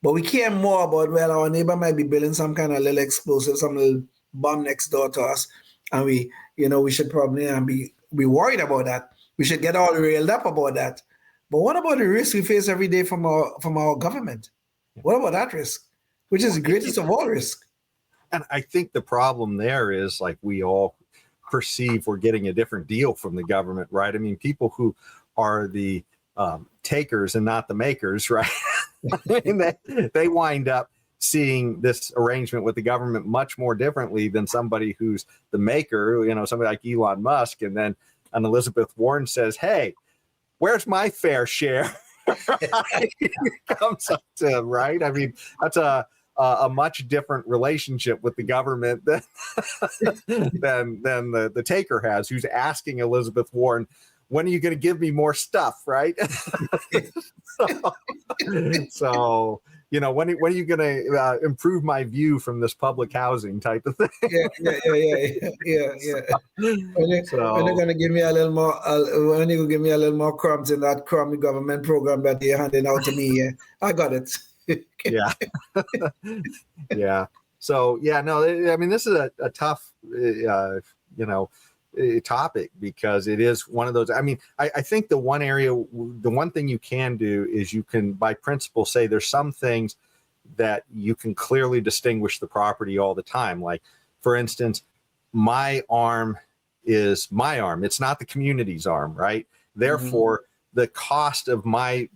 but we care more about, well, our neighbor might be building some kind of little explosive, some little bomb next door to us, and we should probably be worried about that. We should get all railed up about that. But what about the risk we face every day from our government? What about that risk, which is the greatest of all risks? And I think the problem there is, like, we all perceive we're getting a different deal from the government, right? I mean, people who are the takers and not the makers, right? they wind up seeing this arrangement with the government much more differently than somebody who's the maker, you know, somebody like Elon Musk. And then an Elizabeth Warren says, hey, where's my fair share? Comes up to, right? I mean, that's a much different relationship with the government than the taker has, who's asking Elizabeth Warren, when are you going to give me more stuff, right? so, you know, when are you going to improve my view from this public housing type of thing? Yeah. When you're going to give me a little more, when you give me a little more crumbs in that crummy government program that you're handing out to me, yeah, I got it. Yeah. Yeah. So, yeah, no, I mean, this is a tough, topic, because it is one of those. I mean, I think the one thing you can do is you can, by principle, say there's some things that you can clearly distinguish the property all the time. Like, for instance, my arm is my arm. It's not the community's arm, right? Therefore, the cost of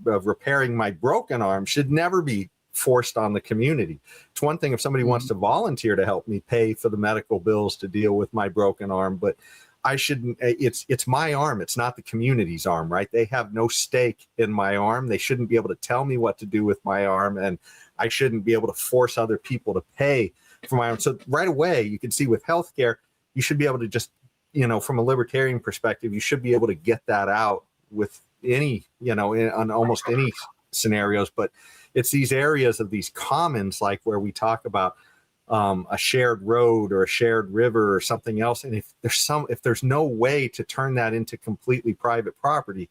repairing my broken arm should never be forced on the community. It's one thing if somebody wants to volunteer to help me pay for the medical bills to deal with my broken arm, but I shouldn't. It's my arm. It's not the community's arm, right? They have no stake in my arm. They shouldn't be able to tell me what to do with my arm, and I shouldn't be able to force other people to pay for my arm. So right away, you can see with healthcare, you should be able to just, from a libertarian perspective, you should be able to get that out with any, on almost any scenarios. But it's these areas of these commons, like where we talk about a shared road or a shared river or something else, and if there's no way to turn that into completely private property,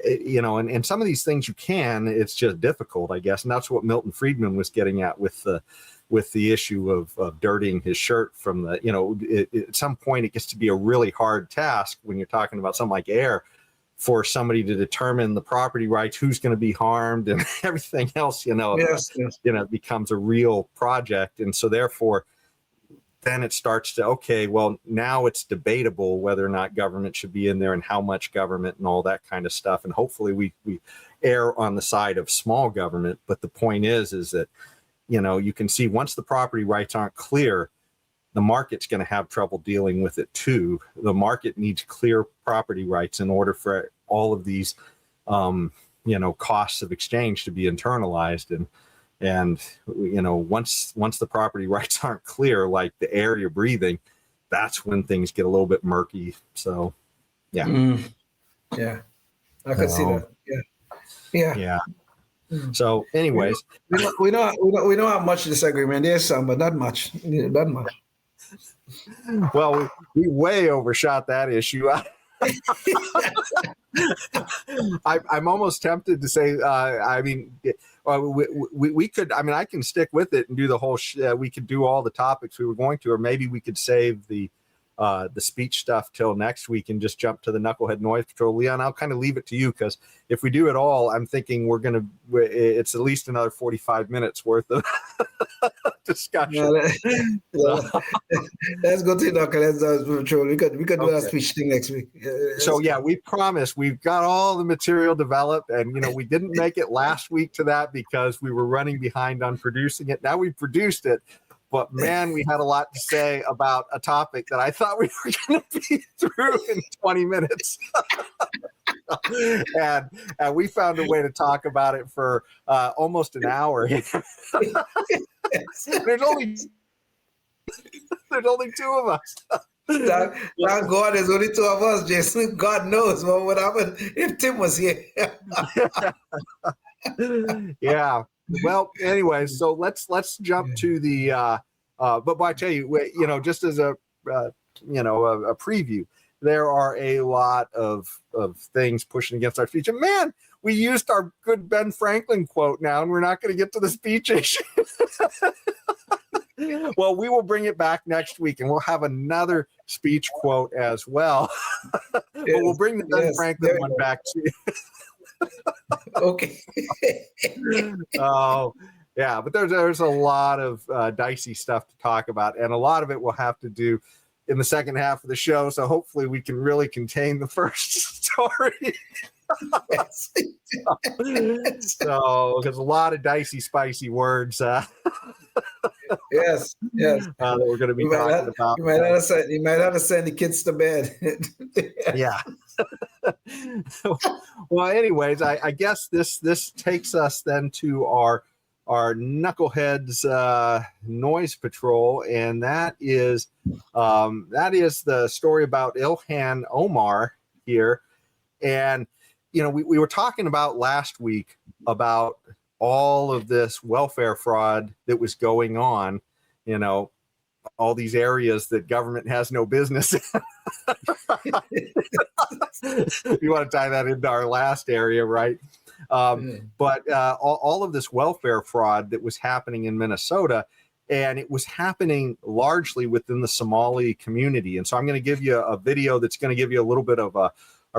and some of these things you can, it's just difficult, I guess. And that's what Milton Friedman was getting at with the issue of dirtying his shirt from the, at some point it gets to be a really hard task when you're talking about something like air, for somebody to determine the property rights, who's going to be harmed, and everything else, Yes. Becomes a real project. And so therefore, then it starts to, okay, well, now it's debatable whether or not government should be in there and how much government and all that kind of stuff. And hopefully we err on the side of small government. But the point is that, you can see once the property rights aren't clear, the market's going to have trouble dealing with it too. The market needs clear property rights in order for all of these, costs of exchange to be internalized. And once the property rights aren't clear, like the air you're breathing, that's when things get a little bit murky. So, yeah. Yeah, I could see that. Yeah. So, anyways, we don't have much disagreement. There's some, but not much. Not much. Well, we way overshot that issue. I'm almost tempted to say, we could, I can stick with it and do the whole, we could do all the topics we were going to, or maybe we could save the speech stuff till next week and just jump to the Knucklehead Noise Patrol. Leon, I'll kind of leave it to you, because if we do it all, I'm thinking it's at least another 45 minutes worth of discussion. Let's go to Knuckleheads Noise Patrol. We could do that speech thing next week. So yeah, we promise we've got all the material developed, and we didn't make it last week to that because we were running behind on producing it. Now we've produced it. But man, we had a lot to say about a topic that I thought we were going to be through in 20 minutes. and we found a way to talk about it for almost an hour. There's only two of us. Thank God there's only two of us, Jason. God knows what would happen if Tim was here. Yeah. Well, anyway, so let's jump to the but I tell you, just as a a preview. There are a lot of things pushing against our speech. And man, we used our good Ben Franklin quote now, and we're not going to get to the speech issue. Well, we will bring it back next week, and we'll have another speech quote as well. But we'll bring the Ben Franklin one back to you. Okay. Oh, yeah, but there's a lot of dicey stuff to talk about, and a lot of it will have to do in the second half of the show. So hopefully we can really contain the first story. So there's a lot of dicey, spicy words. Yes. That we're going to be talking about. You might have to send the kids to bed. Yeah. Well, anyways, I guess this takes us then to our Knuckleheads Noise Patrol, and that is the story about Ilhan Omar here. And we were talking about last week about all of this welfare fraud that was going on, all these areas that government has no business in. You want to tie that into our last area, right? But all of this welfare fraud that was happening in Minnesota, and it was happening largely within the Somali community. And so I'm going to give you a video that's going to give you a little bit of a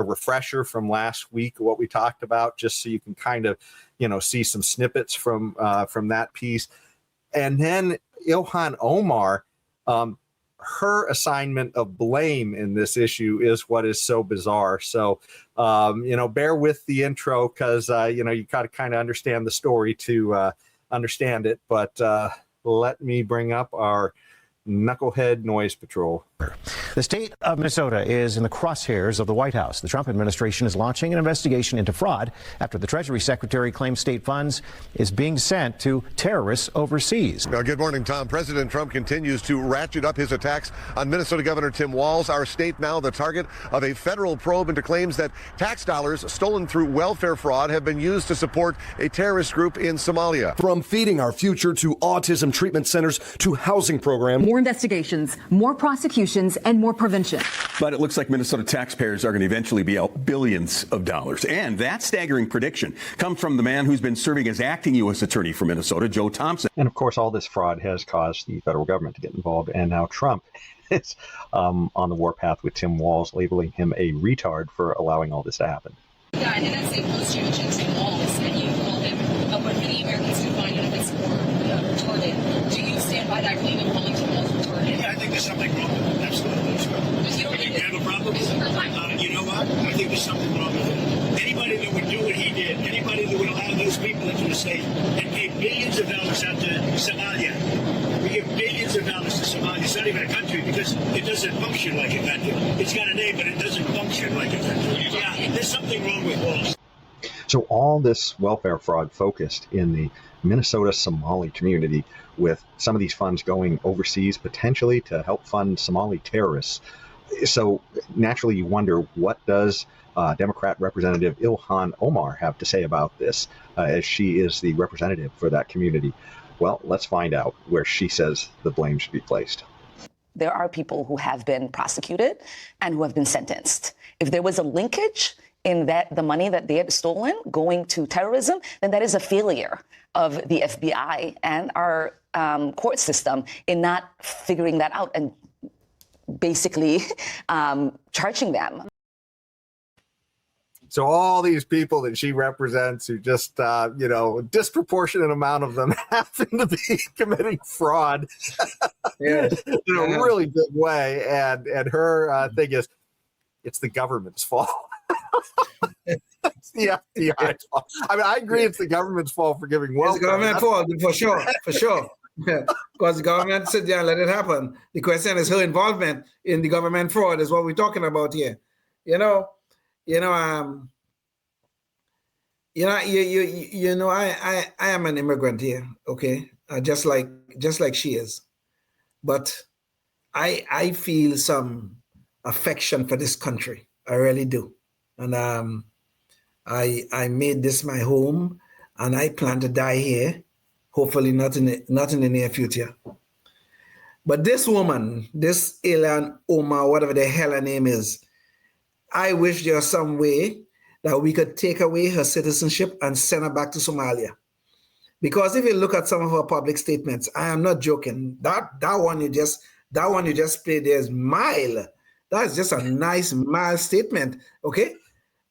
refresher from last week, what we talked about, just so you can kind of, see some snippets from that piece. And then Ilhan Omar, her assignment of blame in this issue is what is so bizarre. So, bear with the intro because, you got to kind of understand the story to understand it. But let me bring up our Knucklehead Noise Patrol. The state of Minnesota is in the crosshairs of the White House. The Trump administration is launching an investigation into fraud after the Treasury Secretary claims state funds is being sent to terrorists overseas. Now, good morning, Tom. President Trump continues to ratchet up his attacks on Minnesota Governor Tim Walz. Our state now the target of a federal probe into claims that tax dollars stolen through welfare fraud have been used to support a terrorist group in Somalia. From feeding our future to autism treatment centers to housing programs. More investigations, more prosecutions, and more prevention. But it looks like Minnesota taxpayers are going to eventually be out billions of dollars. And that staggering prediction comes from the man who's been serving as acting U.S. Attorney for Minnesota, Joe Thompson. And of course, all this fraud has caused the federal government to get involved. And now Trump is on the warpath with Tim Walz, labeling him a retard for allowing all this to happen. Yeah, I did that same post you mentioned Tim Walz, and you called him what many Americans can find in his retarded. Do you stand by that claim of calling Tim Walz retarded? Yeah, I think there's something wrong with it. Absolutely. I think we have a problem. You know what? I think there's something wrong with it. Anybody that would do what he did, anybody that would allow those people into the state and pay billions of dollars out to Somalia. We give billions of dollars to Somalia. It's not even a country because it doesn't function like a country. It's got a name, but it doesn't function like a country. Yeah, there's something wrong with Walz. So all this welfare fraud focused in the Minnesota Somali community, with some of these funds going overseas potentially to help fund Somali terrorists. So naturally you wonder, what does Democrat Representative Ilhan Omar have to say about this, as she is the representative for that community? Well, let's find out where she says the blame should be placed. There are people who have been prosecuted and who have been sentenced. If there was a linkage in that the money that they had stolen going to terrorism, then that is a failure of the FBI and our court system in not figuring that out and basically charging them. So all these people that she represents who just, a disproportionate amount of them happen to be committing fraud in a really good way. And her thing is, it's the government's fault. It's the FBI's fault. I mean, I agree it's the government's fault for giving welfare. It's the government's fault, for sure. Because the government sit there and let it happen. The question is her involvement in the government fraud is what we're talking about here. I am an immigrant here, okay? Just like she is. But I feel some affection for this country. I really do. And I made this my home, and I plan to die here. Hopefully not in the near future. But this woman, this Ilhan Omar, whatever the hell her name is, I wish there was some way that we could take away her citizenship and send her back to Somalia. Because if you look at some of her public statements, I am not joking. That one you just played there is mild. That's just a nice mild statement, okay?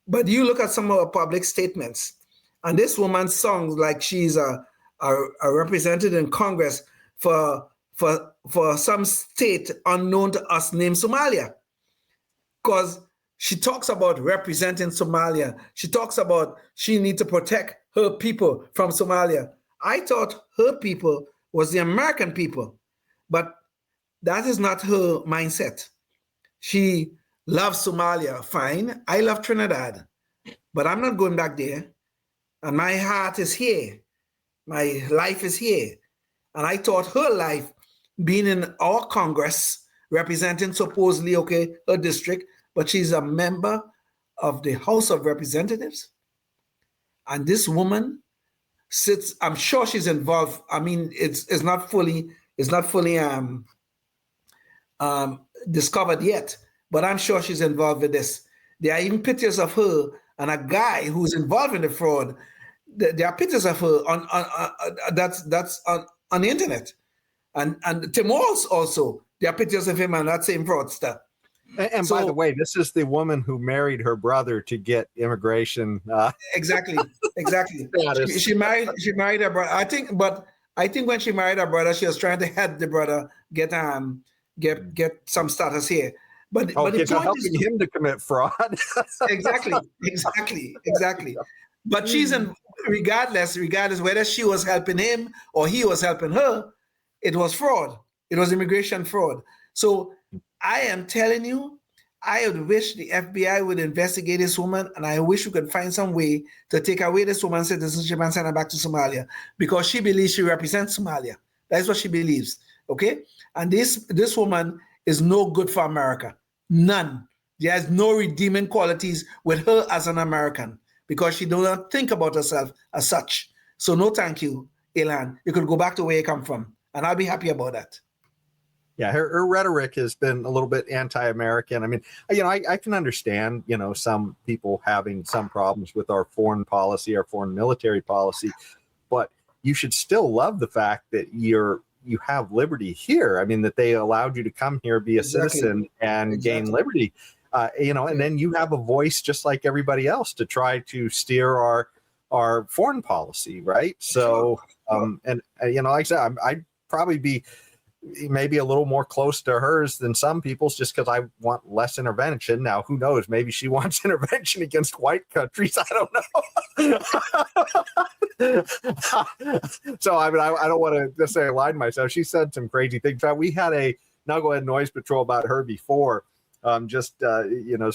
But you look at some of her public statements, and this woman sounds like she's a representative in Congress for some state unknown to us named Somalia. Because she talks about representing Somalia. She talks about she needs to protect her people from Somalia. I thought her people was the American people, but that is not her mindset. She loves Somalia, fine. I love Trinidad, but I'm not going back there. And my heart is here. My life is here. And I thought her life being in our Congress, representing supposedly, okay, her district, but she's a member of the House of Representatives. And this woman sits, I'm sure she's involved. I mean, it's not fully discovered yet, but I'm sure she's involved with this. There are even pictures of her and a guy who's involved in the fraud. There are pictures of her on that's on the internet. And Tim Walz also, there are pictures of him and that same fraudster. And so, by the way, this is the woman who married her brother to get immigration. Exactly. She married her brother. I think when she married her brother, she was trying to help the brother get some status here. But the point is helping him to commit fraud. Exactly. But she's in regardless whether she was helping him or he was helping her, it was fraud. It was immigration fraud. So I am telling you, I would wish the FBI would investigate this woman, and I wish we could find some way to take away this woman's citizenship and send her back to Somalia, because she believes she represents Somalia. That's what she believes, okay? And this woman is no good for America. None. There is no redeeming qualities with her as an American, because she does not think about herself as such. So no thank you, Ilhan. You could go back to where you come from, and I'll be happy about that. Yeah, her rhetoric has been a little bit anti-American. I mean, I can understand, some people having some problems with our foreign policy, our foreign military policy, but you should still love the fact that you have liberty here. I mean, that they allowed you to come here, be a citizen, and gain liberty, and then you have a voice just like everybody else to try to steer our foreign policy, right? So, like I said, I'd probably be maybe a little more close to hers than some people's, just because I want less intervention. Now, who knows? Maybe she wants intervention against white countries. I don't know. So, I mean, I don't want to necessarily lie to myself. She said some crazy things. We had a Knucklehead Noise Patrol about her before, as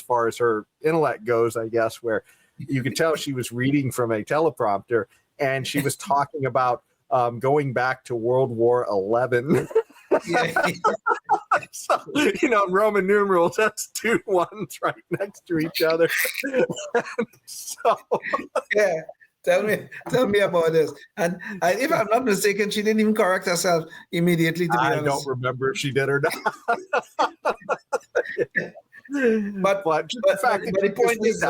far as her intellect goes, I guess, where you could tell she was reading from a teleprompter, and she was talking about going back to World War XI. Yeah. So, Roman numerals, that's 2 1s right next to each other. So, yeah, tell me about this. And if I'm not mistaken, she didn't even correct herself immediately. To be honest, I don't remember if she did or not. but the point is,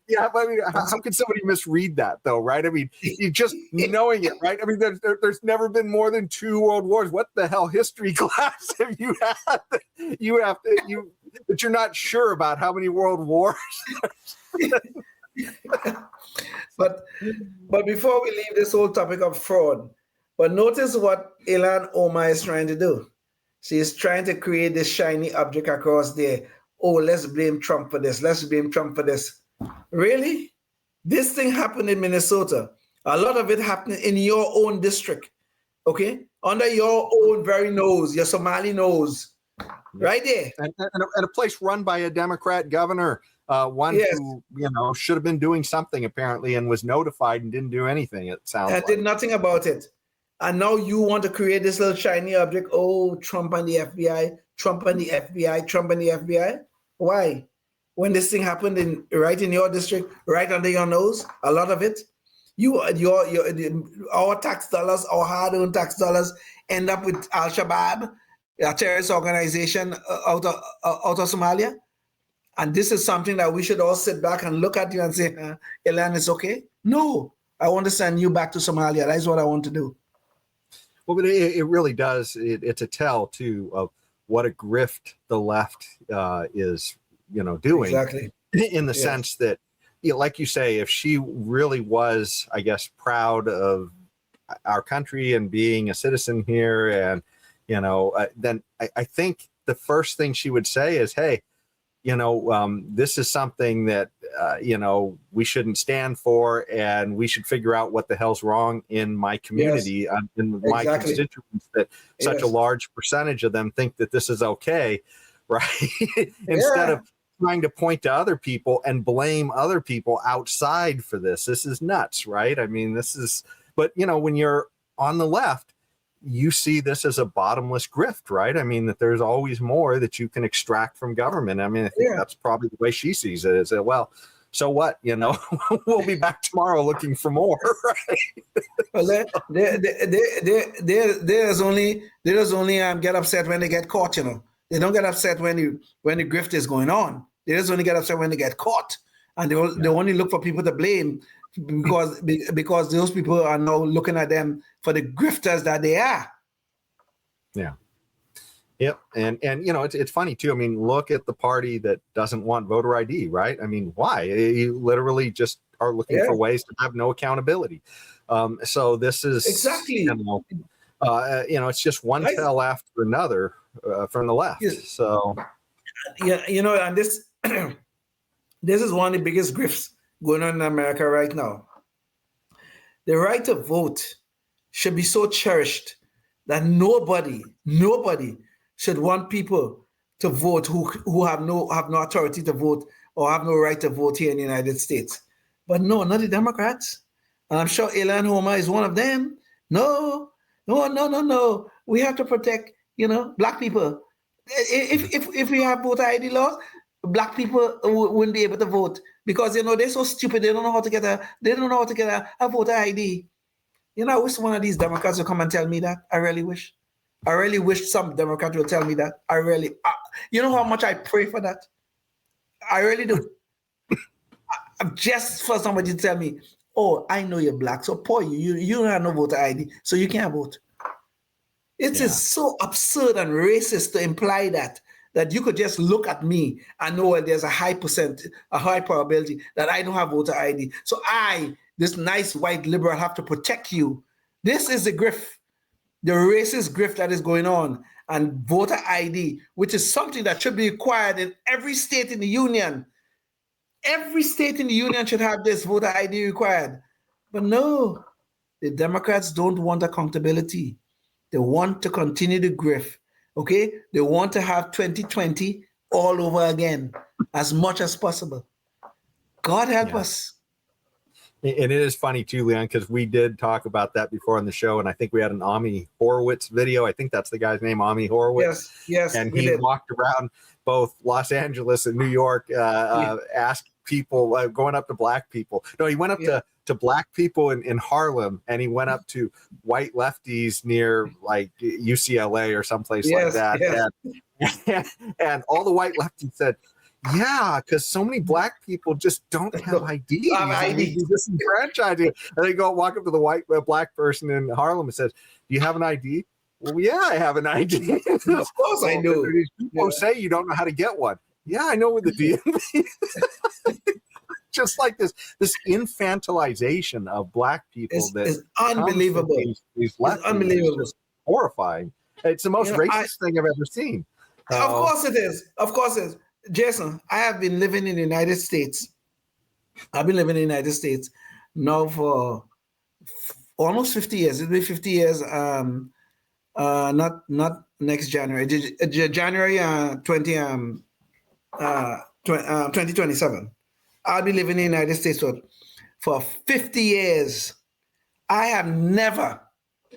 yeah, but I mean, how can somebody misread that, though, right? I mean, you just knowing it, right? I mean, there's never been more than 2 world wars. What the hell history class have you had? That you're not sure about how many world wars. But before we leave this whole topic of fraud, but notice what Ilhan Omar is trying to do. She is trying to create this shiny object across there. Oh, let's blame Trump for this. Let's blame Trump for this. Really? This thing happened in Minnesota. A lot of it happened in your own district, okay? Under your own very nose, your Somali nose, right there. And a place run by a Democrat governor, who, should have been doing something apparently and was notified and didn't do anything, it sounds like. Did nothing about it. And now you want to create this little shiny object. Oh, Trump and the FBI, Trump and the FBI, Trump and the FBI. Why? When this thing happened right in your district, right under your nose, a lot of it, our tax dollars, our hard-earned tax dollars, end up with Al-Shabaab a terrorist organization out of Somalia. And this is something that we should all sit back and look at you and say, Ilan, it's okay? No, I want to send you back to Somalia. That's what I want to do. Well, but it really does. It's a tell, too, of what a grift the left is, doing. Exactly. In the sense that, like you say, if she really was, I guess, proud of our country and being a citizen here, and, then I think the first thing she would say is, hey, this is something that, we shouldn't stand for, and we should figure out what the hell's wrong in my community, in my constituents, that such a large percentage of them think that this is okay, right? Instead of trying to point to other people and blame other people outside for this. This is nuts, right? I mean, but when you're on the left, you see this as a bottomless grift, right? I mean, that there's always more that you can extract from government. I mean, I think that's probably the way she sees it, is that, well, so what, we'll be back tomorrow looking for more, right? Well, there's only get upset when they get caught, They don't get upset when the grift is going on. They just only get upset when they get caught. And they only look for people to blame because those people are now looking at them for the grifters that they are. Yeah. Yep. And it's funny too. I mean, look at the party that doesn't want voter ID, right? I mean, why? You literally just are looking for ways to have no accountability. So this is exactly, it's just one tell after another from the left. So, and this, this is one of the biggest grifts going on in America right now. The right to vote should be so cherished that nobody should want people to vote who have no authority to vote or have no right to vote here in the United States. But no, not the Democrats. And I'm sure Ilhan Omar is one of them. No. We have to protect, Black people. If we have voter ID laws, Black people wouldn't be able to vote because they're so stupid. They don't know how to get a voter ID. I wish one of these Democrats would come and tell me that. I really wish some Democrat will tell me that. You know how much I pray for that? I really do. Just for somebody to tell me, oh, I know you're Black, so poor you don't have no voter ID, so you can't vote. It is so absurd and racist to imply that you could just look at me and know there's a high probability that I don't have voter ID. So I, this nice white liberal, have to protect you. This is the grift, the racist grift that is going on. And voter ID, which is something that should be required in every state in the union. Every state in the union should have this voter ID required. But no, the Democrats don't want accountability. They want to continue the grift. Okay, they want to have 2020 all over again as much as possible. God help us. And it is funny too, Leon, because we did talk about that before on the show, and I think we had an Ami Horowitz video. I think that's the guy's name, Ami Horowitz. Yes. And he walked around both Los Angeles and New York, asked people, going up to Black people. No, he went up to Black people in Harlem, and he went up to white lefties near like UCLA or someplace like that. Yes. And all the white lefties said, yeah, because so many Black people just don't have ID. You disenfranchise you. And they walk up to the Black person in Harlem and says, do you have an ID? Well, yeah, I have an ID. Of course I do. These people say you don't know how to get one. Yeah, I know where the DMV is. Just like this infantilization of Black people is unbelievable. These lefties, unbelievable. It's just horrifying. It's the most racist thing I've ever seen. Of course it is. Of course it is. Jason, I have been living in the United States. I've been living in the United States now for almost 50 years. It'll be 50 years. Not next January. January 2027. I'll be living in the United States for 50 years. I have never,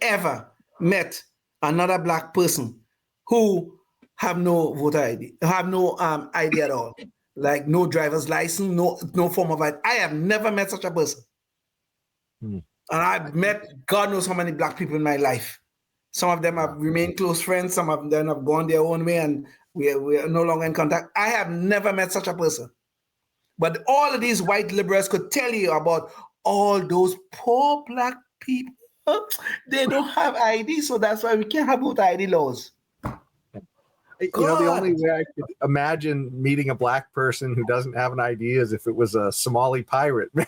ever met another Black person who have no voter ID, have no ID at all, like no driver's license, no form of ID. I have never met such a person. And I've met God knows how many Black people in my life. Some of them have remained close friends. Some of them have gone their own way, and we are no longer in contact. I have never met such a person. But all of these white liberals could tell you about all those poor black people. They don't have ID, so that's why we can't have voter ID laws. You know, the only way I could imagine meeting a black person who doesn't have an ID is if it was a Somali pirate. Maybe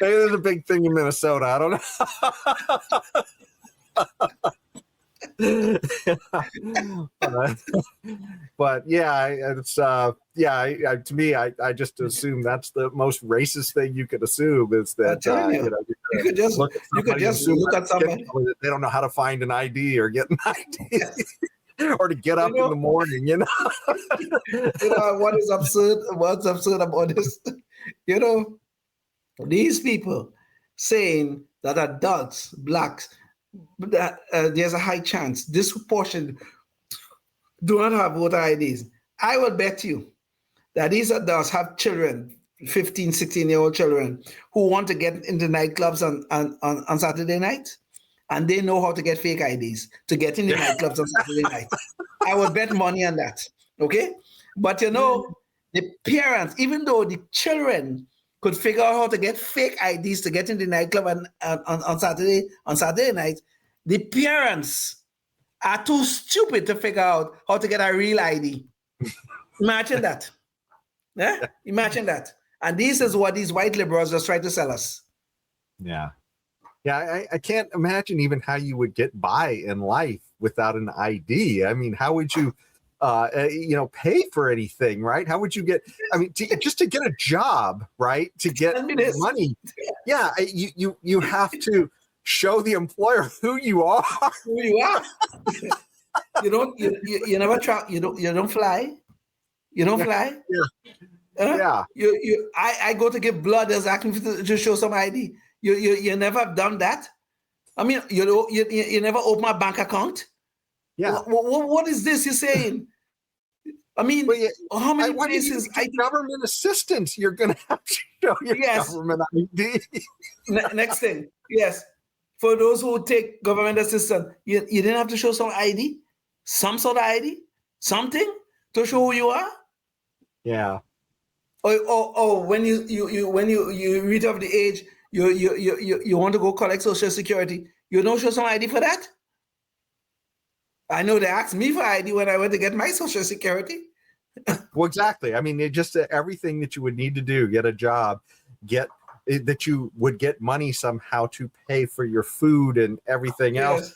there's a big thing in Minnesota. I don't know. But yeah, it's to me, I just assume that's the most racist thing you could assume is that you could just look at somebody. They don't know how to find an ID or get an ID. Or to get up in the morning, you know what is absurd? What's absurd about this? You know, these people saying that adults, blacks, that there's a high chance disproportionate do not have voter IDs. I will bet you that these adults have children, 15, 16-year-old children, who want to get into nightclubs on Saturday night, and they know how to get fake IDs to get in the nightclubs on Saturday night. I would bet money on that, okay? But you know, the parents, even though the children could figure out how to get fake IDs to get in the nightclub on Saturday night, the parents are too stupid to figure out how to get a real ID. Imagine that. Yeah? Imagine that. And this is what these white liberals just try to sell us. Yeah. Yeah, I can't imagine even how you would get by in life without an ID. I mean, how would you, pay for anything, right? How would you get, just to get a job, right? To get money. Yeah, you have to show the employer who you are. Who you are. You never try, you don't fly. You don't fly? Yeah. I go to give blood, there's asking me to show some ID. You never have done that? I mean, you never open a bank account? Yeah. What is this you're saying? I mean, how many places? Government assistance, you're going to have to show your government ID. Next thing, yes. For those who take government assistance, you didn't have to show some ID? Some sort of ID? Something to show who you are? Yeah. Or when you reach of the age, you want to go collect Social Security, you don't show some ID for that? I know they asked me for ID when I went to get my Social Security. Well, exactly. I mean, it just everything that you would need to do, get a job, that you would get money somehow to pay for your food and everything else,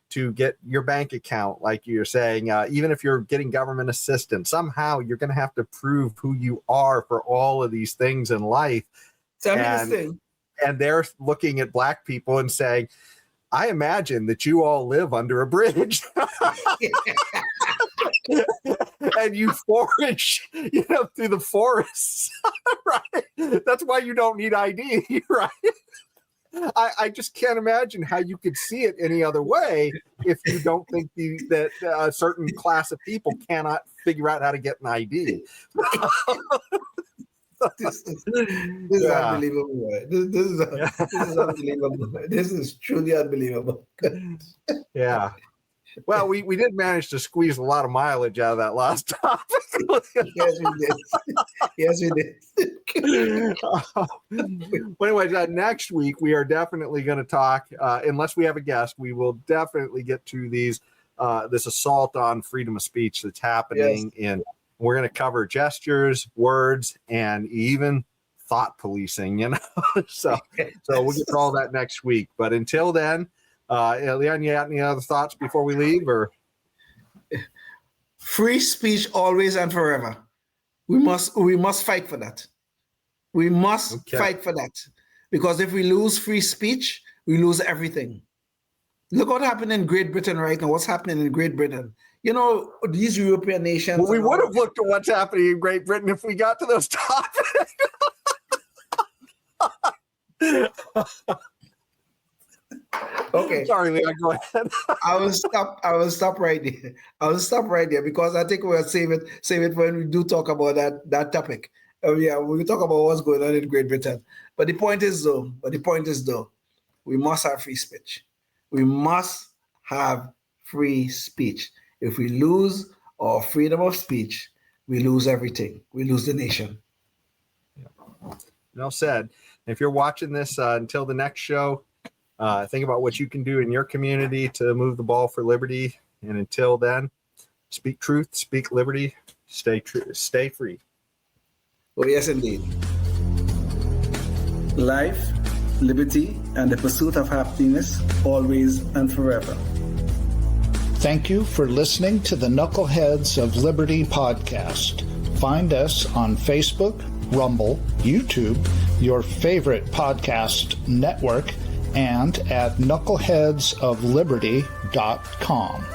to get your bank account, like you're saying, even if you're getting government assistance, somehow you're going to have to prove who you are for all of these things in life. And they're looking at black people and saying, I imagine that you all live under a bridge and you forage, through the forests, right? That's why you don't need ID, right? I just can't imagine how you could see it any other way if you don't think that a certain class of people cannot figure out how to get an ID. This is unbelievable. This is unbelievable. This is truly unbelievable. Yeah. Well, we did manage to squeeze a lot of mileage out of that last topic. Yes, we did. Well, anyway, next week we are definitely going to talk, unless we have a guest, we will definitely get to this assault on freedom of speech that's happening in. We're going to cover gestures, words, and even thought policing, So we'll get to all that next week. But until then, Leon, you got any other thoughts before we leave? Or free speech always and forever. We must fight for that. We must fight for that. Because if we lose free speech, we lose everything. Look what happened in Great Britain right now. What's happening in Great Britain? These European nations. Well, we would have looked at what's happening in Great Britain if we got to those topics. Okay. Sorry, Leon, go ahead. I will stop right there because I think we'll save it when we do talk about that topic. We'll talk about what's going on in Great Britain. But the point is though, we must have free speech. We must have free speech. If we lose our freedom of speech, we lose everything. We lose the nation. Well said. If you're watching this until the next show, think about what you can do in your community to move the ball for liberty. And until then, speak truth, speak liberty, stay true, stay free. Oh, yes, indeed. Life, liberty, and the pursuit of happiness, always and forever. Thank you for listening to the Knuckleheads of Liberty podcast. Find us on Facebook, Rumble, YouTube, your favorite podcast network, and at knuckleheadsofliberty.com.